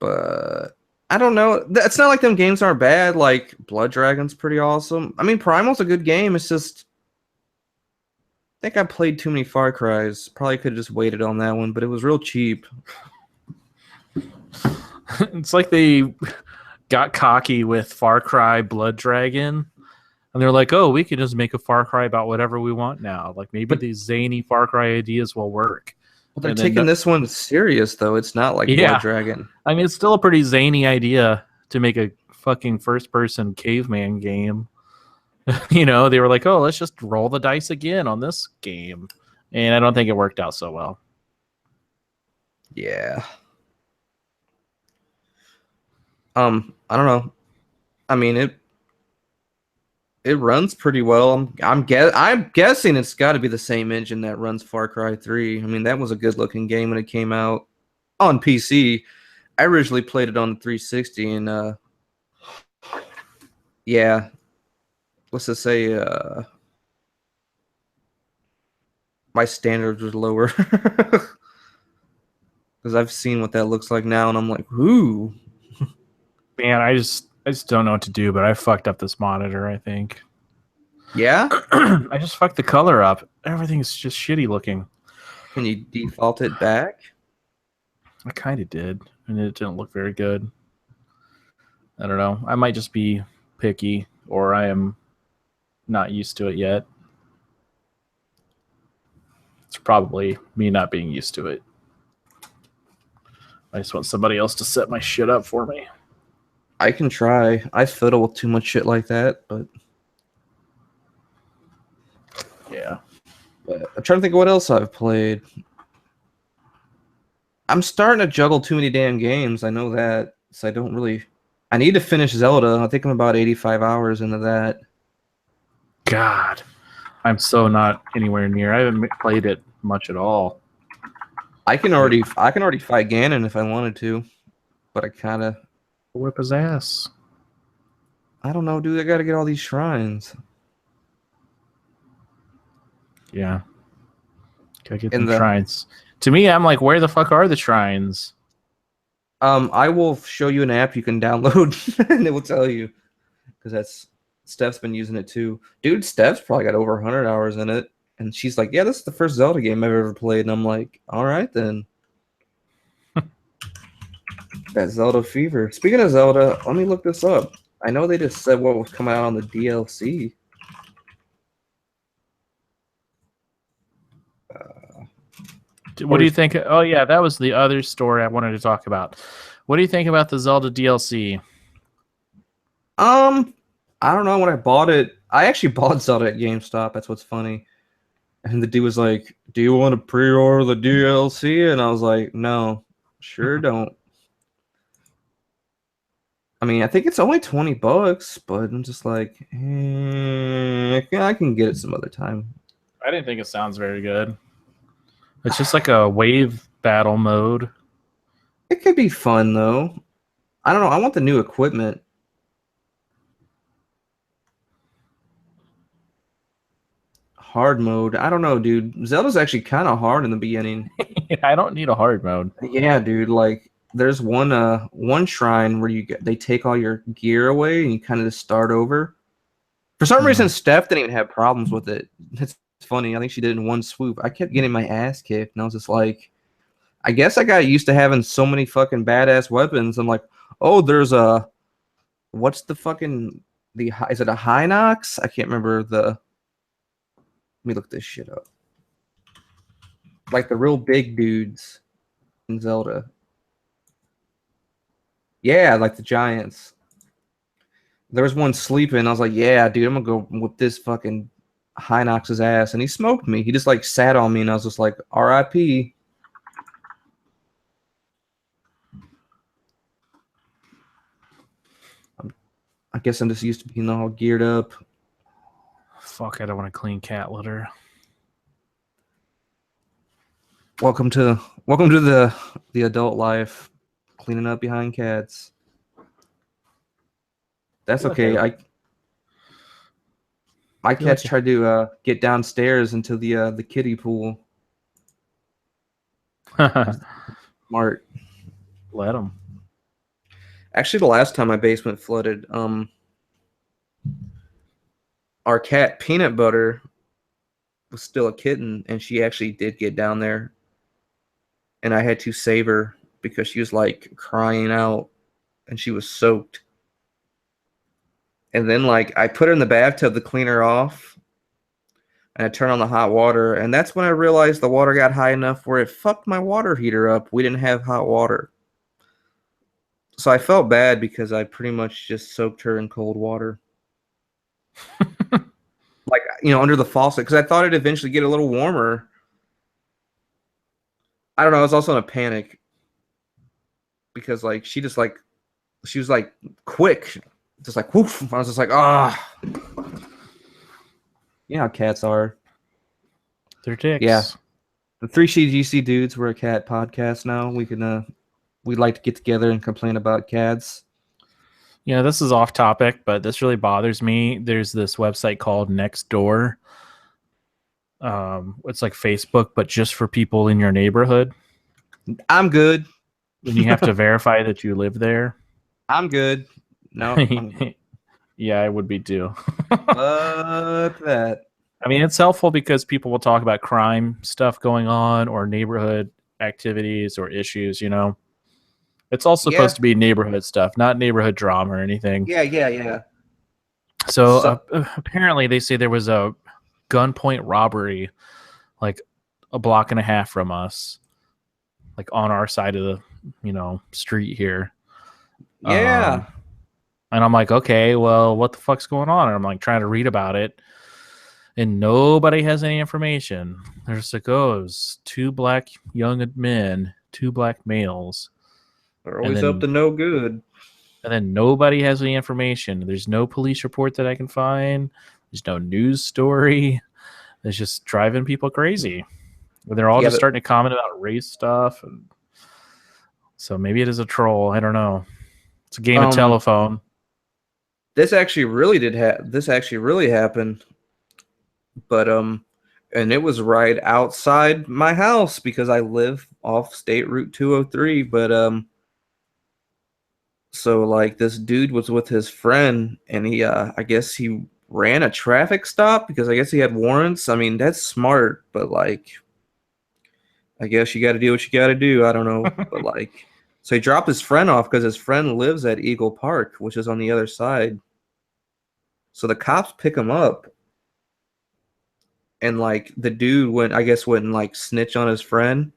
but I don't know. It's not like them games aren't bad. Like Blood Dragon's pretty awesome. I mean, Primal's a good game. It's just I think I played too many Far Cries. Probably could have just waited on that one, but it was real cheap. It's like they got cocky with Far Cry Blood Dragon. And they're like, oh, we can just make a Far Cry about whatever we want now. Like maybe But these zany Far Cry ideas will work. well, they're And then, taking this one serious though. It's not like Blood yeah, Dragon. I mean, it's still a pretty zany idea to make a fucking first person caveman game. You know, they were like, oh, let's just roll the dice again on this game. And I don't think it worked out so well. Yeah. I don't know. I mean it runs pretty well. I'm guessing it's got to be the same engine that runs Far Cry 3. I mean, that was a good looking game when it came out on PC. I originally played it on the 360 and yeah, let's just say my standards were lower because I've seen what that looks like now and I'm like, "Ooh." Man, I just don't know what to do, but I fucked up this monitor, I think. Yeah? I just fucked the color up. Everything's just shitty looking. Can you default it back? I kind of did, and it didn't look very good. I don't know. I might just be picky, or I am not used to it yet. It's probably me not being used to it. I just want somebody else to set my shit up for me. I can try. I fiddle with too much shit like that, but Yeah. I'm trying to think of what else I've played. I'm starting to juggle too many damn games. I know that. So I don't really. I need to finish Zelda. I think I'm about 85 hours into that. God, I'm so not anywhere near. I haven't played it much at all. I can already fight Ganon if I wanted to, but I kind of. Whip his ass. I don't know, dude. I got to get all these shrines. Yeah. Gotta get In them the shrines. To me, I'm like, where the fuck are the shrines? I will show you an app you can download, and it will tell you because that's Steph's been using it too. Dude, Steph's probably got over 100 hours in it, and she's like, "Yeah, this is the first Zelda game I've ever played," and I'm like, "All right then." That Zelda fever. Speaking of Zelda, let me look this up. I know they just said what was coming out on the DLC. What do you think? Oh, yeah, that was the other story I wanted to talk about. What do you think about the Zelda DLC? I don't know. When I bought it, I actually bought Zelda at GameStop. That's what's funny. And the dude was like, "Do you want to pre-order the DLC?" And I was like, "No, sure don't." I mean, I think it's only $20, but I'm just like, yeah, I can get it some other time. I didn't think it sounds very good. It's just like a wave battle mode. It could be fun though. I don't know. I want the new equipment. Hard mode. I don't know, dude. Zelda's actually kind of hard in the beginning. I don't need a hard mode. Yeah, dude. Like, there's one shrine where they take all your gear away and you kind of just start over. For some reason, Steph didn't even have problems with it. It's funny. I think she did it in one swoop. I kept getting my ass kicked, and I was just like, I guess I got used to having so many fucking badass weapons. I'm like, oh, there's a what's the fucking is it a Hinox? I can't remember the. Let me look this shit up. Like the real big dudes in Zelda. Yeah, like the giants. There was one sleeping. I was like, yeah, dude, I'm gonna go whip this fucking Hinox's ass, and he smoked me. He just like sat on me, and I was just like, R.I.P. I guess I'm just used to being all geared up. Fuck, I don't want to clean cat litter. Welcome to the adult life, cleaning up behind cats. That's okay. My cats tried to get downstairs into the kiddie pool. Smart. Let them. Actually, the last time my basement flooded, our cat Peanut Butter was still a kitten, and she actually did get down there, and I had to save her because she was like crying out, and she was soaked. And then like I put her in the bathtub to clean her off, and I turned on the hot water, and that's when I realized the water got high enough where it fucked my water heater up. We didn't have hot water. So I felt bad because I pretty much just soaked her in cold water. Like, under the faucet, because I thought it'd eventually get a little warmer. I don't know. I was also in a panic because like she was like quick, just like woof. I was just like, ah. You know how cats are. They're dicks. Yeah. The 3GC dudes, we're a cat podcast now. We'd like to get together and complain about cats. Yeah, this is off topic, but this really bothers me. There's this website called Nextdoor. It's like Facebook, but just for people in your neighborhood. I'm good. And you have to verify that you live there. I'm good. No. Yeah, I would be too. Fuck that. I mean, it's helpful because people will talk about crime stuff going on or neighborhood activities or issues, It's all supposed to be neighborhood stuff, not neighborhood drama or anything. Yeah. So apparently they say there was a gunpoint robbery like a block and a half from us, like on our side of the, street here. Yeah. And I'm like, okay, well, what the fuck's going on? And I'm like trying to read about it. And nobody has any information. There's like, it was two black young men, two black males. They're always up to no good. And then nobody has any information. There's no police report that I can find. There's no news story. It's just driving people crazy. They're all just starting to comment about race stuff. And so maybe it is a troll. I don't know. It's a game of telephone. This actually really happened. But and it was right outside my house because I live off State Route 203. But so like this dude was with his friend, and he I guess he ran a traffic stop because I guess he had warrants. I mean, that's smart, but like I guess you got to do what you got to do. I don't know, but like so he dropped his friend off because his friend lives at Eagle Park, which is on the other side. So the cops pick him up. And like the dude wouldn't like snitch on his friend.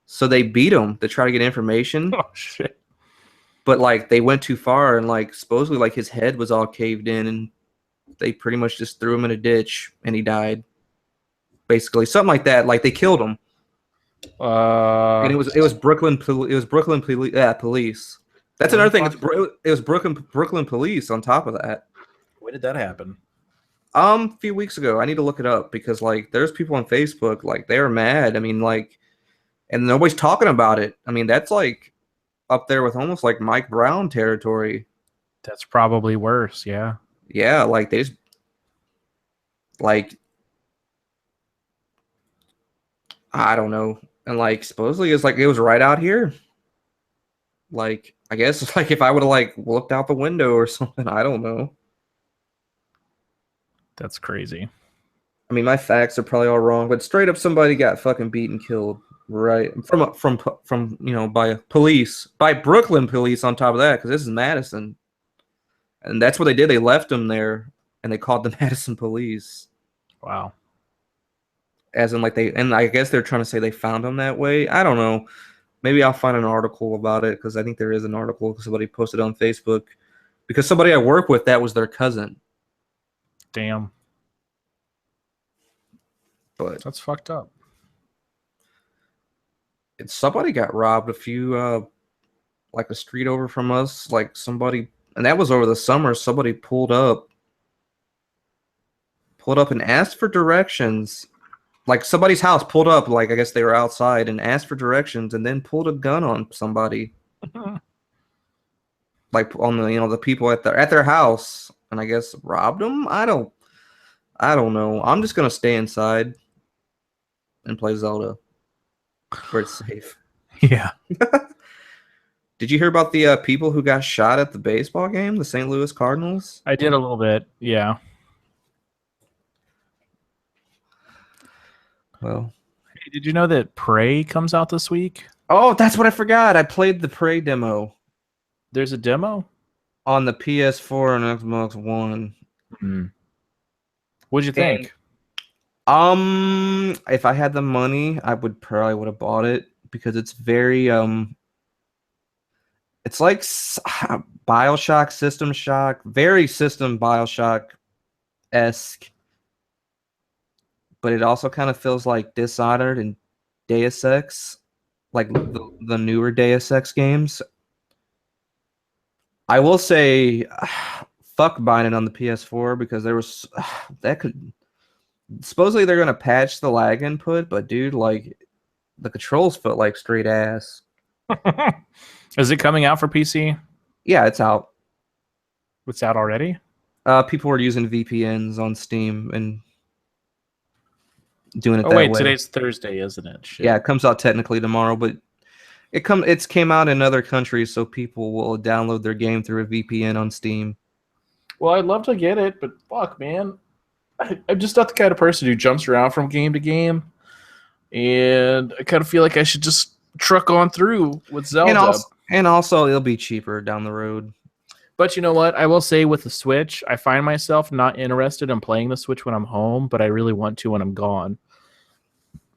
So they beat him to try to get information. Oh shit. But like they went too far, and like supposedly like his head was all caved in, and they pretty much just threw him in a ditch and he died. Basically. Something like that. Like they killed him. And it was Brooklyn police. That's When another the thing. fuck? It was Brooklyn police on top of that. When did that happen? A few weeks ago. I need to look it up because like there's people on Facebook like they're mad. I mean like, and nobody's talking about it. I mean that's like up there with almost like Mike Brown territory. That's probably worse. Yeah. Yeah, like they just like I don't know. And like supposedly it's like it was right out here. Like I guess like if I would have like looked out the window or something, I don't know. That's crazy. I mean, my facts are probably all wrong, but straight up somebody got fucking beat and killed, right? From by police, by Brooklyn police on top of that, because this is Madison, and that's what they did. They left him there, and they called the Madison police, Wow. as in like and I guess they're trying to say they found him that way. I don't know. Maybe I'll find an article about it because I think there is an article somebody posted on Facebook because somebody I work with that was their cousin. Damn. But That's fucked up. somebody got robbed a few like a street over from us, like somebody, and that was over the summer. Somebody pulled up and asked for directions. Like somebody's house pulled up, like I guess they were outside and asked for directions, and then pulled a gun on somebody, like on the people at their house, and I guess robbed them. I don't know. I'm just gonna stay inside and play Zelda where it's safe. Yeah. Did you hear about the people who got shot at the baseball game, the St. Louis Cardinals? I did a little bit. Yeah. Well, Hey, did you know that Prey comes out this week? oh, that's what I forgot. I played the Prey demo There's a demo? on the PS4 and Xbox One. What'd you think? If I had the money, I would have bought it because it's very it's like BioShock, System Shock, very System BioShock-esque, but it also kind of feels like Dishonored and Deus Ex, like the newer Deus Ex games. I will say, fuck buying it on the PS4 because there was that could supposedly they're gonna patch the lag input, but dude, like the controls felt like straight ass. Is it coming out for PC? Yeah, it's out. It's out already? People were using VPNs on Steam and doing it Oh that wait, way. today's Thursday, isn't it? Shit. Yeah, it comes out technically tomorrow, but it's came out in other countries, so people will download their game through a VPN on Steam. Well, I'd love to get it, but fuck, man. I'm just not the kind of person who jumps around from game to game. And I kind of feel like I should just truck on through with Zelda. And also it'll be cheaper down the road. But you know what? I will say with the Switch, I find myself not interested in playing the Switch when I'm home, but I really want to when I'm gone.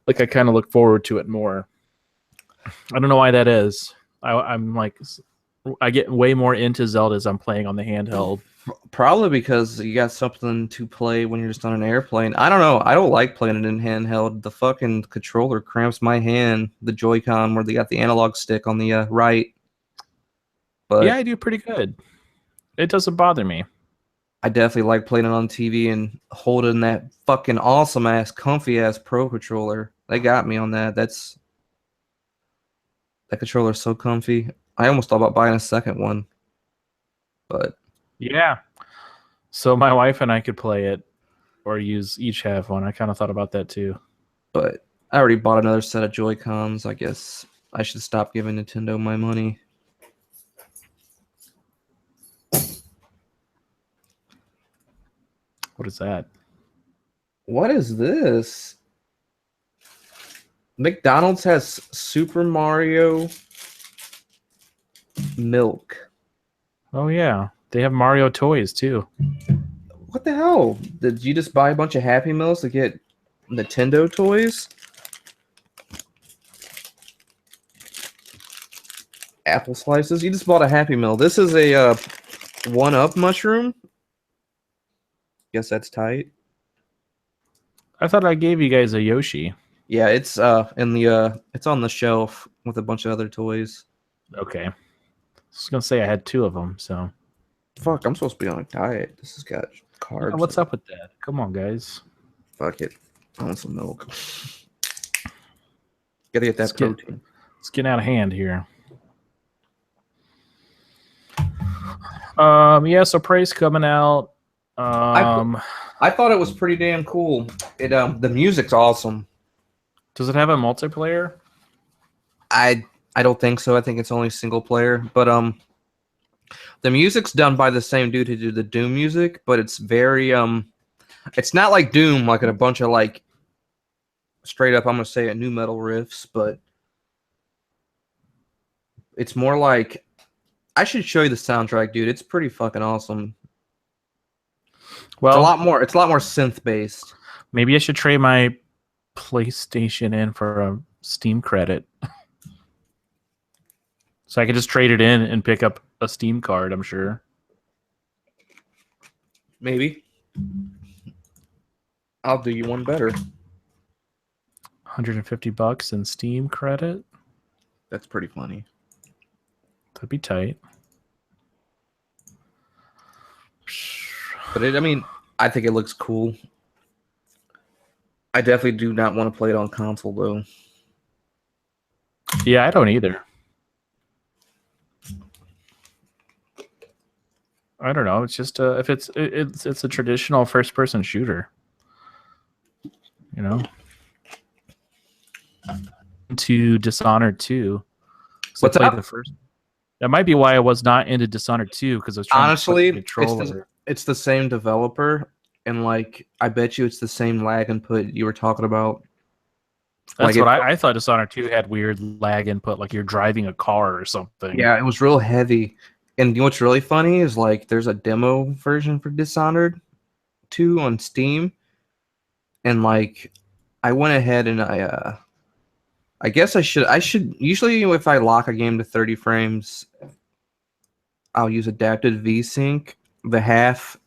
Like I kind of look forward to it more. I don't know why that is. I'm like, I get way more into Zelda as I'm playing on the handheld. Probably because you got something to play when you're just on an airplane. I don't know. I don't like playing it in handheld. The fucking controller cramps my hand. The Joy-Con where they got the analog stick on the right. But yeah, I do pretty good. It doesn't bother me. I definitely like playing it on TV and holding that fucking awesome ass, comfy ass Pro controller. They got me on that. That controller's so comfy. I almost thought about buying a second one, but yeah. So my wife and I could play it, or each have one. I kind of thought about that too. But I already bought another set of Joy-Cons. I guess I should stop giving Nintendo my money. What is that? What is this? McDonald's has Super Mario milk. Oh yeah, they have Mario toys too. What the hell? Did you just buy a bunch of Happy Meals to get Nintendo toys? Apple slices? You just bought a Happy Meal. This is a 1-Up mushroom. Guess that's tight. I thought I gave you guys a Yoshi. Yeah, it's on the shelf with a bunch of other toys. Okay. was gonna say I had 2 of them. So Fuck, I'm supposed to be on a diet. This has got carbs. yeah, what's up with that? Come on, guys. Fuck it. I want some milk. Gotta get that protein. It's getting out of hand here. Yeah, so Prey's coming out. I thought it was pretty damn cool. It the music's awesome. Does it have a multiplayer? I don't think so. I think it's only single player. But the music's done by the same dude who did the Doom music, but it's very it's not like Doom, like a bunch of like straight up, I'm gonna say it, new metal riffs, but it's more like, I should show you the soundtrack, dude. It's pretty fucking awesome. Well, it's a lot more synth based. Maybe I should trade my PlayStation in for a Steam credit. So I could just trade it in and pick up a Steam card, I'm sure. Maybe. I'll do you one better. $150 in Steam credit? That's pretty funny. That'd be tight. But I think it looks cool. I definitely do not want to play it on console, though. Yeah, I don't either. I don't know. It's just if it's a traditional first-person shooter, you know. To Dishonored 2. What's up? The first. That might be why I was not into Dishonored 2, because I was trying to play the controller. It's the same developer, and like I bet you it's the same lag input you were talking about. That's like what I thought. Dishonored 2 had weird lag input, like you're driving a car or something. Yeah, it was real heavy. And you know what's really funny is like there's a demo version for Dishonored 2 on Steam, and like I went ahead and I guess I should usually if I lock a game to 30 frames, I'll use adaptive VSync the half,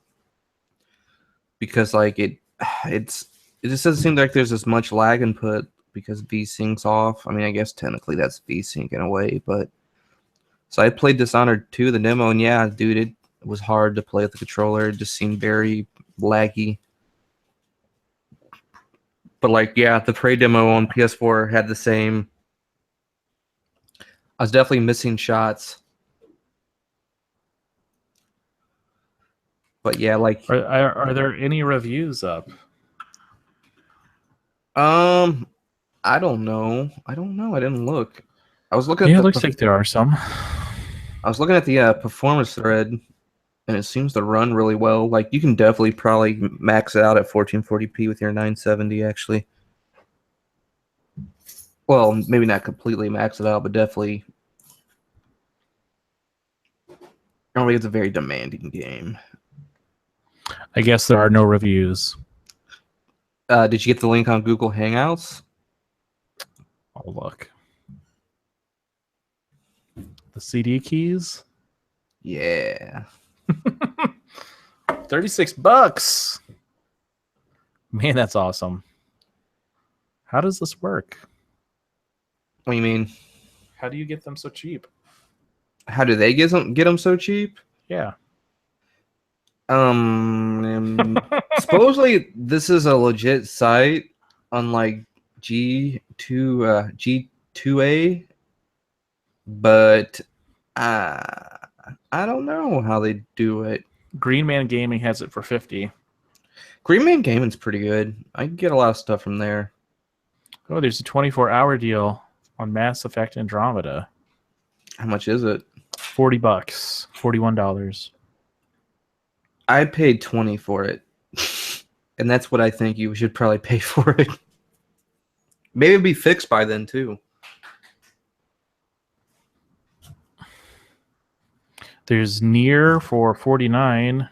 because like it just doesn't seem like there's as much lag input because VSync's off. I mean, I guess technically that's VSync in a way, but so I played Dishonored 2, the demo, and yeah, dude, it was hard to play with the controller. It just seemed very laggy. But like, yeah, the Prey demo on PS4 had the same. I was definitely missing shots. But yeah, like, are there any reviews up? I don't know. I didn't look. I was looking. Yeah, it looks like there are some. I was looking at the performance thread, and it seems to run really well. Like, you can definitely probably max it out at 1440p with your 970, actually. Well, maybe not completely max it out, but definitely. I don't think it's a very demanding game. I guess there are no reviews. Did you get the link on Google Hangouts? Oh, look. The CD keys? Yeah. $36. Man, that's awesome. How does this work? What do you mean? How do you get them so cheap? How do they get them so cheap? Yeah. Supposedly this is a legit site, unlike G2A, but I don't know how they do it. Green Man Gaming has it for $50. Green Man Gaming's pretty good. I can get a lot of stuff from there. Oh, there's a 24-hour deal on Mass Effect Andromeda. How much is it? $40. $41. I paid $20 for it. And that's what I think you should probably pay for it. Maybe it'll be fixed by then too. There's Nier for $49.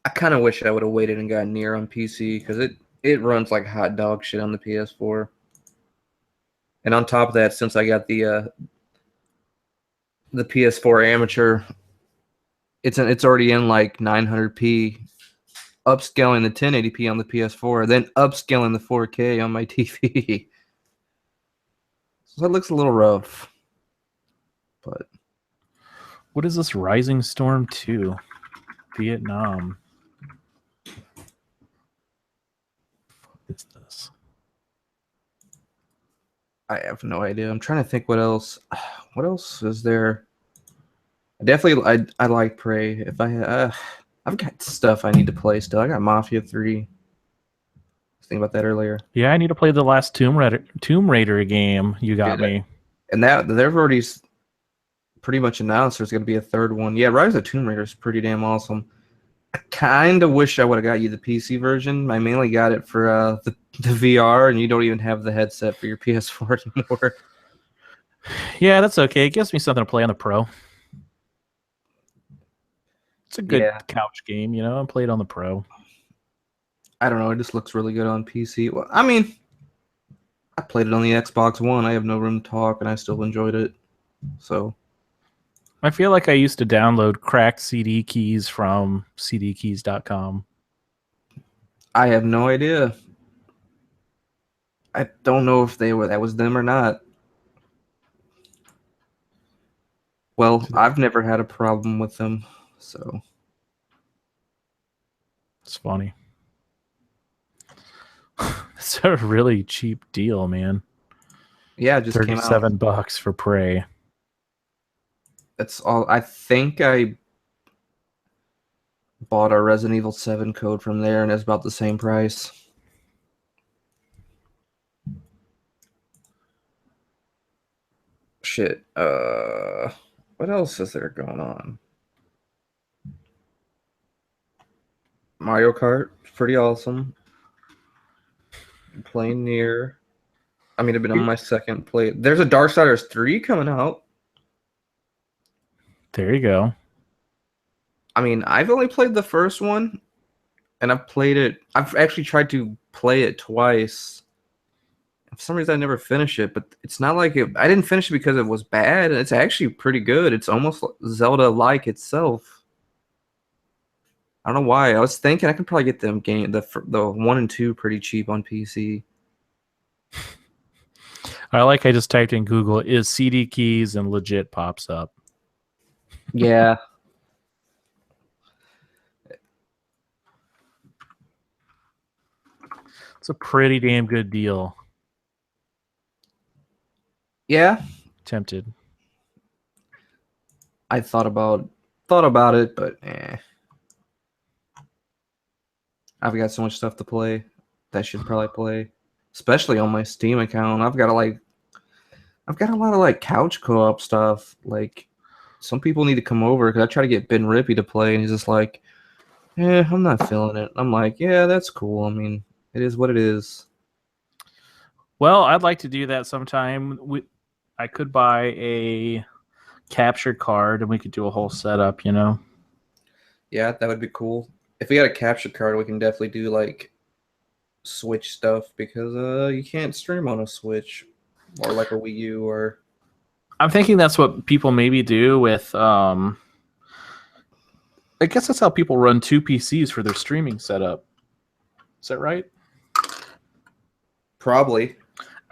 I kind of wish I would have waited and got Nier on PC, because it runs like hot dog shit on the PS4. And on top of that, since I got the PS4 Amateur, it's already in like 900p, upscaling the 1080p on the PS4, then upscaling the 4K on my TV. So it looks a little rough, but What is this? Rising Storm 2, Vietnam. What is this? I have no idea. I'm trying to think what else. What else is there? I like Prey. If I've got stuff I need to play still. I got Mafia 3. I was thinking about that earlier. Yeah, I need to play the last Tomb Raider game. You got me. And that they've already pretty much announced there's going to be a third one. Yeah, Rise of Tomb Raider is pretty damn awesome. I kind of wish I would have got you the PC version. I mainly got it for the VR, and you don't even have the headset for your PS4 anymore. Yeah, that's okay. It gives me something to play on the Pro. It's a good couch game, you know. I played on the Pro. I don't know. It just looks really good on PC. Well, I mean, I played it on the Xbox One. I have no room to talk, and I still enjoyed it. So I feel like I used to download cracked CD keys from cdkeys.com. I have no idea. I don't know if that was them or not. Well, I've never had a problem with them, so it's funny. It's a really cheap deal, man. Yeah, it just came out. $37 for Prey. That's all. I think I bought a Resident Evil 7 code from there, and it's about the same price. Shit. What else is there going on? Mario Kart, pretty awesome. Playing near. I mean, I've been on my second play. There's a Darksiders 3 coming out. There you go. I mean, I've only played the first one, and I've actually tried to play it twice. For some reason, I never finished it, but it's not like I didn't finish it because it was bad. It's actually pretty good. It's almost Zelda-like itself. I don't know why. I was thinking I could probably get the 1 and 2 pretty cheap on PC. I just typed in Google is CD keys and legit pops up. Yeah. It's a pretty damn good deal. Yeah. Tempted. I thought about it, but I've got so much stuff to play that I should probably play, especially on my Steam account. I've got a lot of like couch co-op stuff. Like some people need to come over because I try to get Ben Rippey to play, and he's just like, I'm not feeling it. I'm like, yeah, that's cool. I mean, it is what it is. Well, I'd like to do that sometime. I could buy a capture card and we could do a whole setup, you know? Yeah, that would be cool. If we got a capture card, we can definitely do like Switch stuff because you can't stream on a Switch or like a Wii U or. I'm thinking that's what people maybe do with. I guess that's how people run 2 PCs for their streaming setup. Is that right? Probably.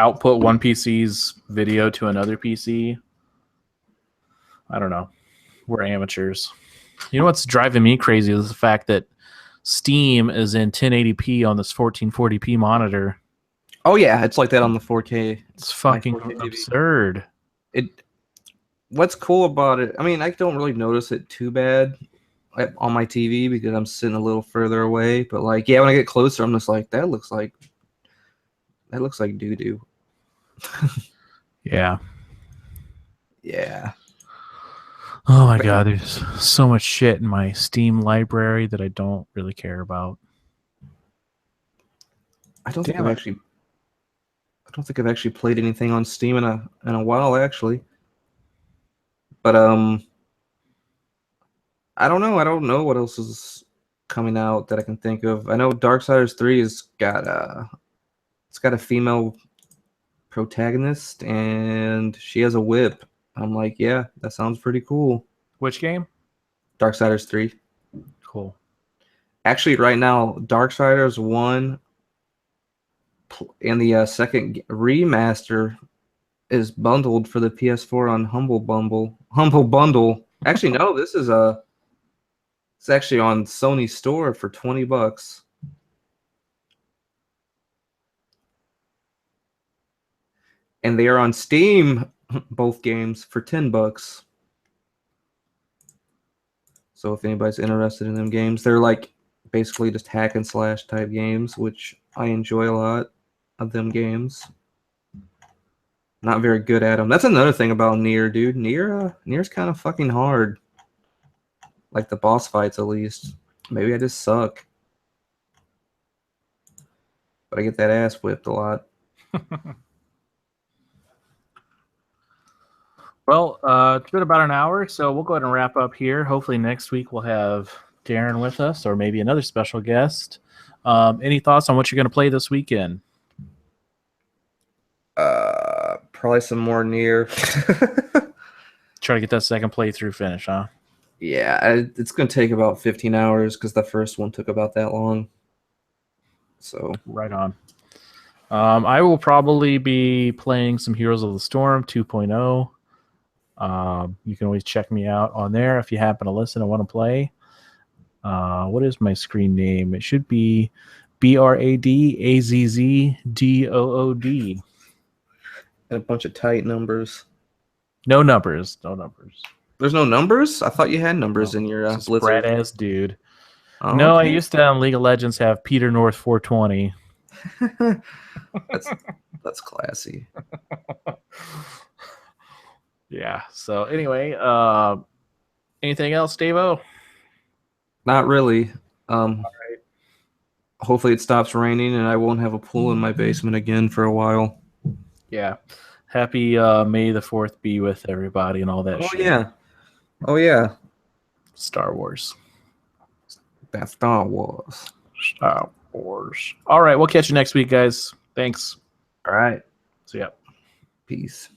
Output one PC's video to another PC. I don't know. We're amateurs. You know what's driving me crazy is the fact that Steam is in 1080p on this 1440p monitor. Oh yeah, it's like that on the 4K. It's fucking absurd. What's cool about it? I mean, I don't really notice it too bad on my TV because I'm sitting a little further away. But like, yeah, when I get closer, I'm just like, that looks like doo doo. Yeah. Yeah. Oh my god, there's so much shit in my Steam library that I don't really care about. I don't think I've actually played anything on Steam in a while actually. But I don't know. I don't know what else is coming out that I can think of. I know Darksiders 3 has got a female protagonist and she has a whip. I'm like, yeah, that sounds pretty cool. Which game? Darksiders 3. Cool. Actually, right now, Darksiders 1 and the second remaster is bundled for the PS4 on Humble Bundle. Actually, no. It's actually on Sony Store for $20, and they are on Steam, both games, for $10. So if anybody's interested in them games, they're like basically just hack and slash type games, which I enjoy a lot of them games. Not very good at them. That's another thing about Nier, dude. Nier's kind of fucking hard. Like the boss fights, at least. Maybe I just suck, but I get that ass whipped a lot. Well, it's been about an hour, so we'll go ahead and wrap up here. Hopefully next week we'll have Darren with us or maybe another special guest. Any thoughts on what you're going to play this weekend? Probably some more Nier. Try to get that second playthrough finish, huh? Yeah, it's gonna take about 15 hours because the first one took about that long. So Right on. I will probably be playing some Heroes of the Storm 2.0. You can always check me out on there if you happen to listen and want to play. What is my screen name? It should be BRADAZZDOOD. and a bunch of tight numbers. No numbers. No numbers. There's no numbers? I thought you had numbers in your This is Blizzard. Brad ass dude. Oh, No, I okay. used to on League of Legends have Peter North 420. That's classy. Yeah. So anyway, anything else, Davo? Not really. Hopefully it stops raining and I won't have a pool in my basement again for a while. Yeah. Happy May the 4th be with everybody and all that shit. Yeah. Oh yeah. Star Wars. That's Star Wars. Star Wars. All right, we'll catch you next week, guys. Thanks. All right. See ya. Peace.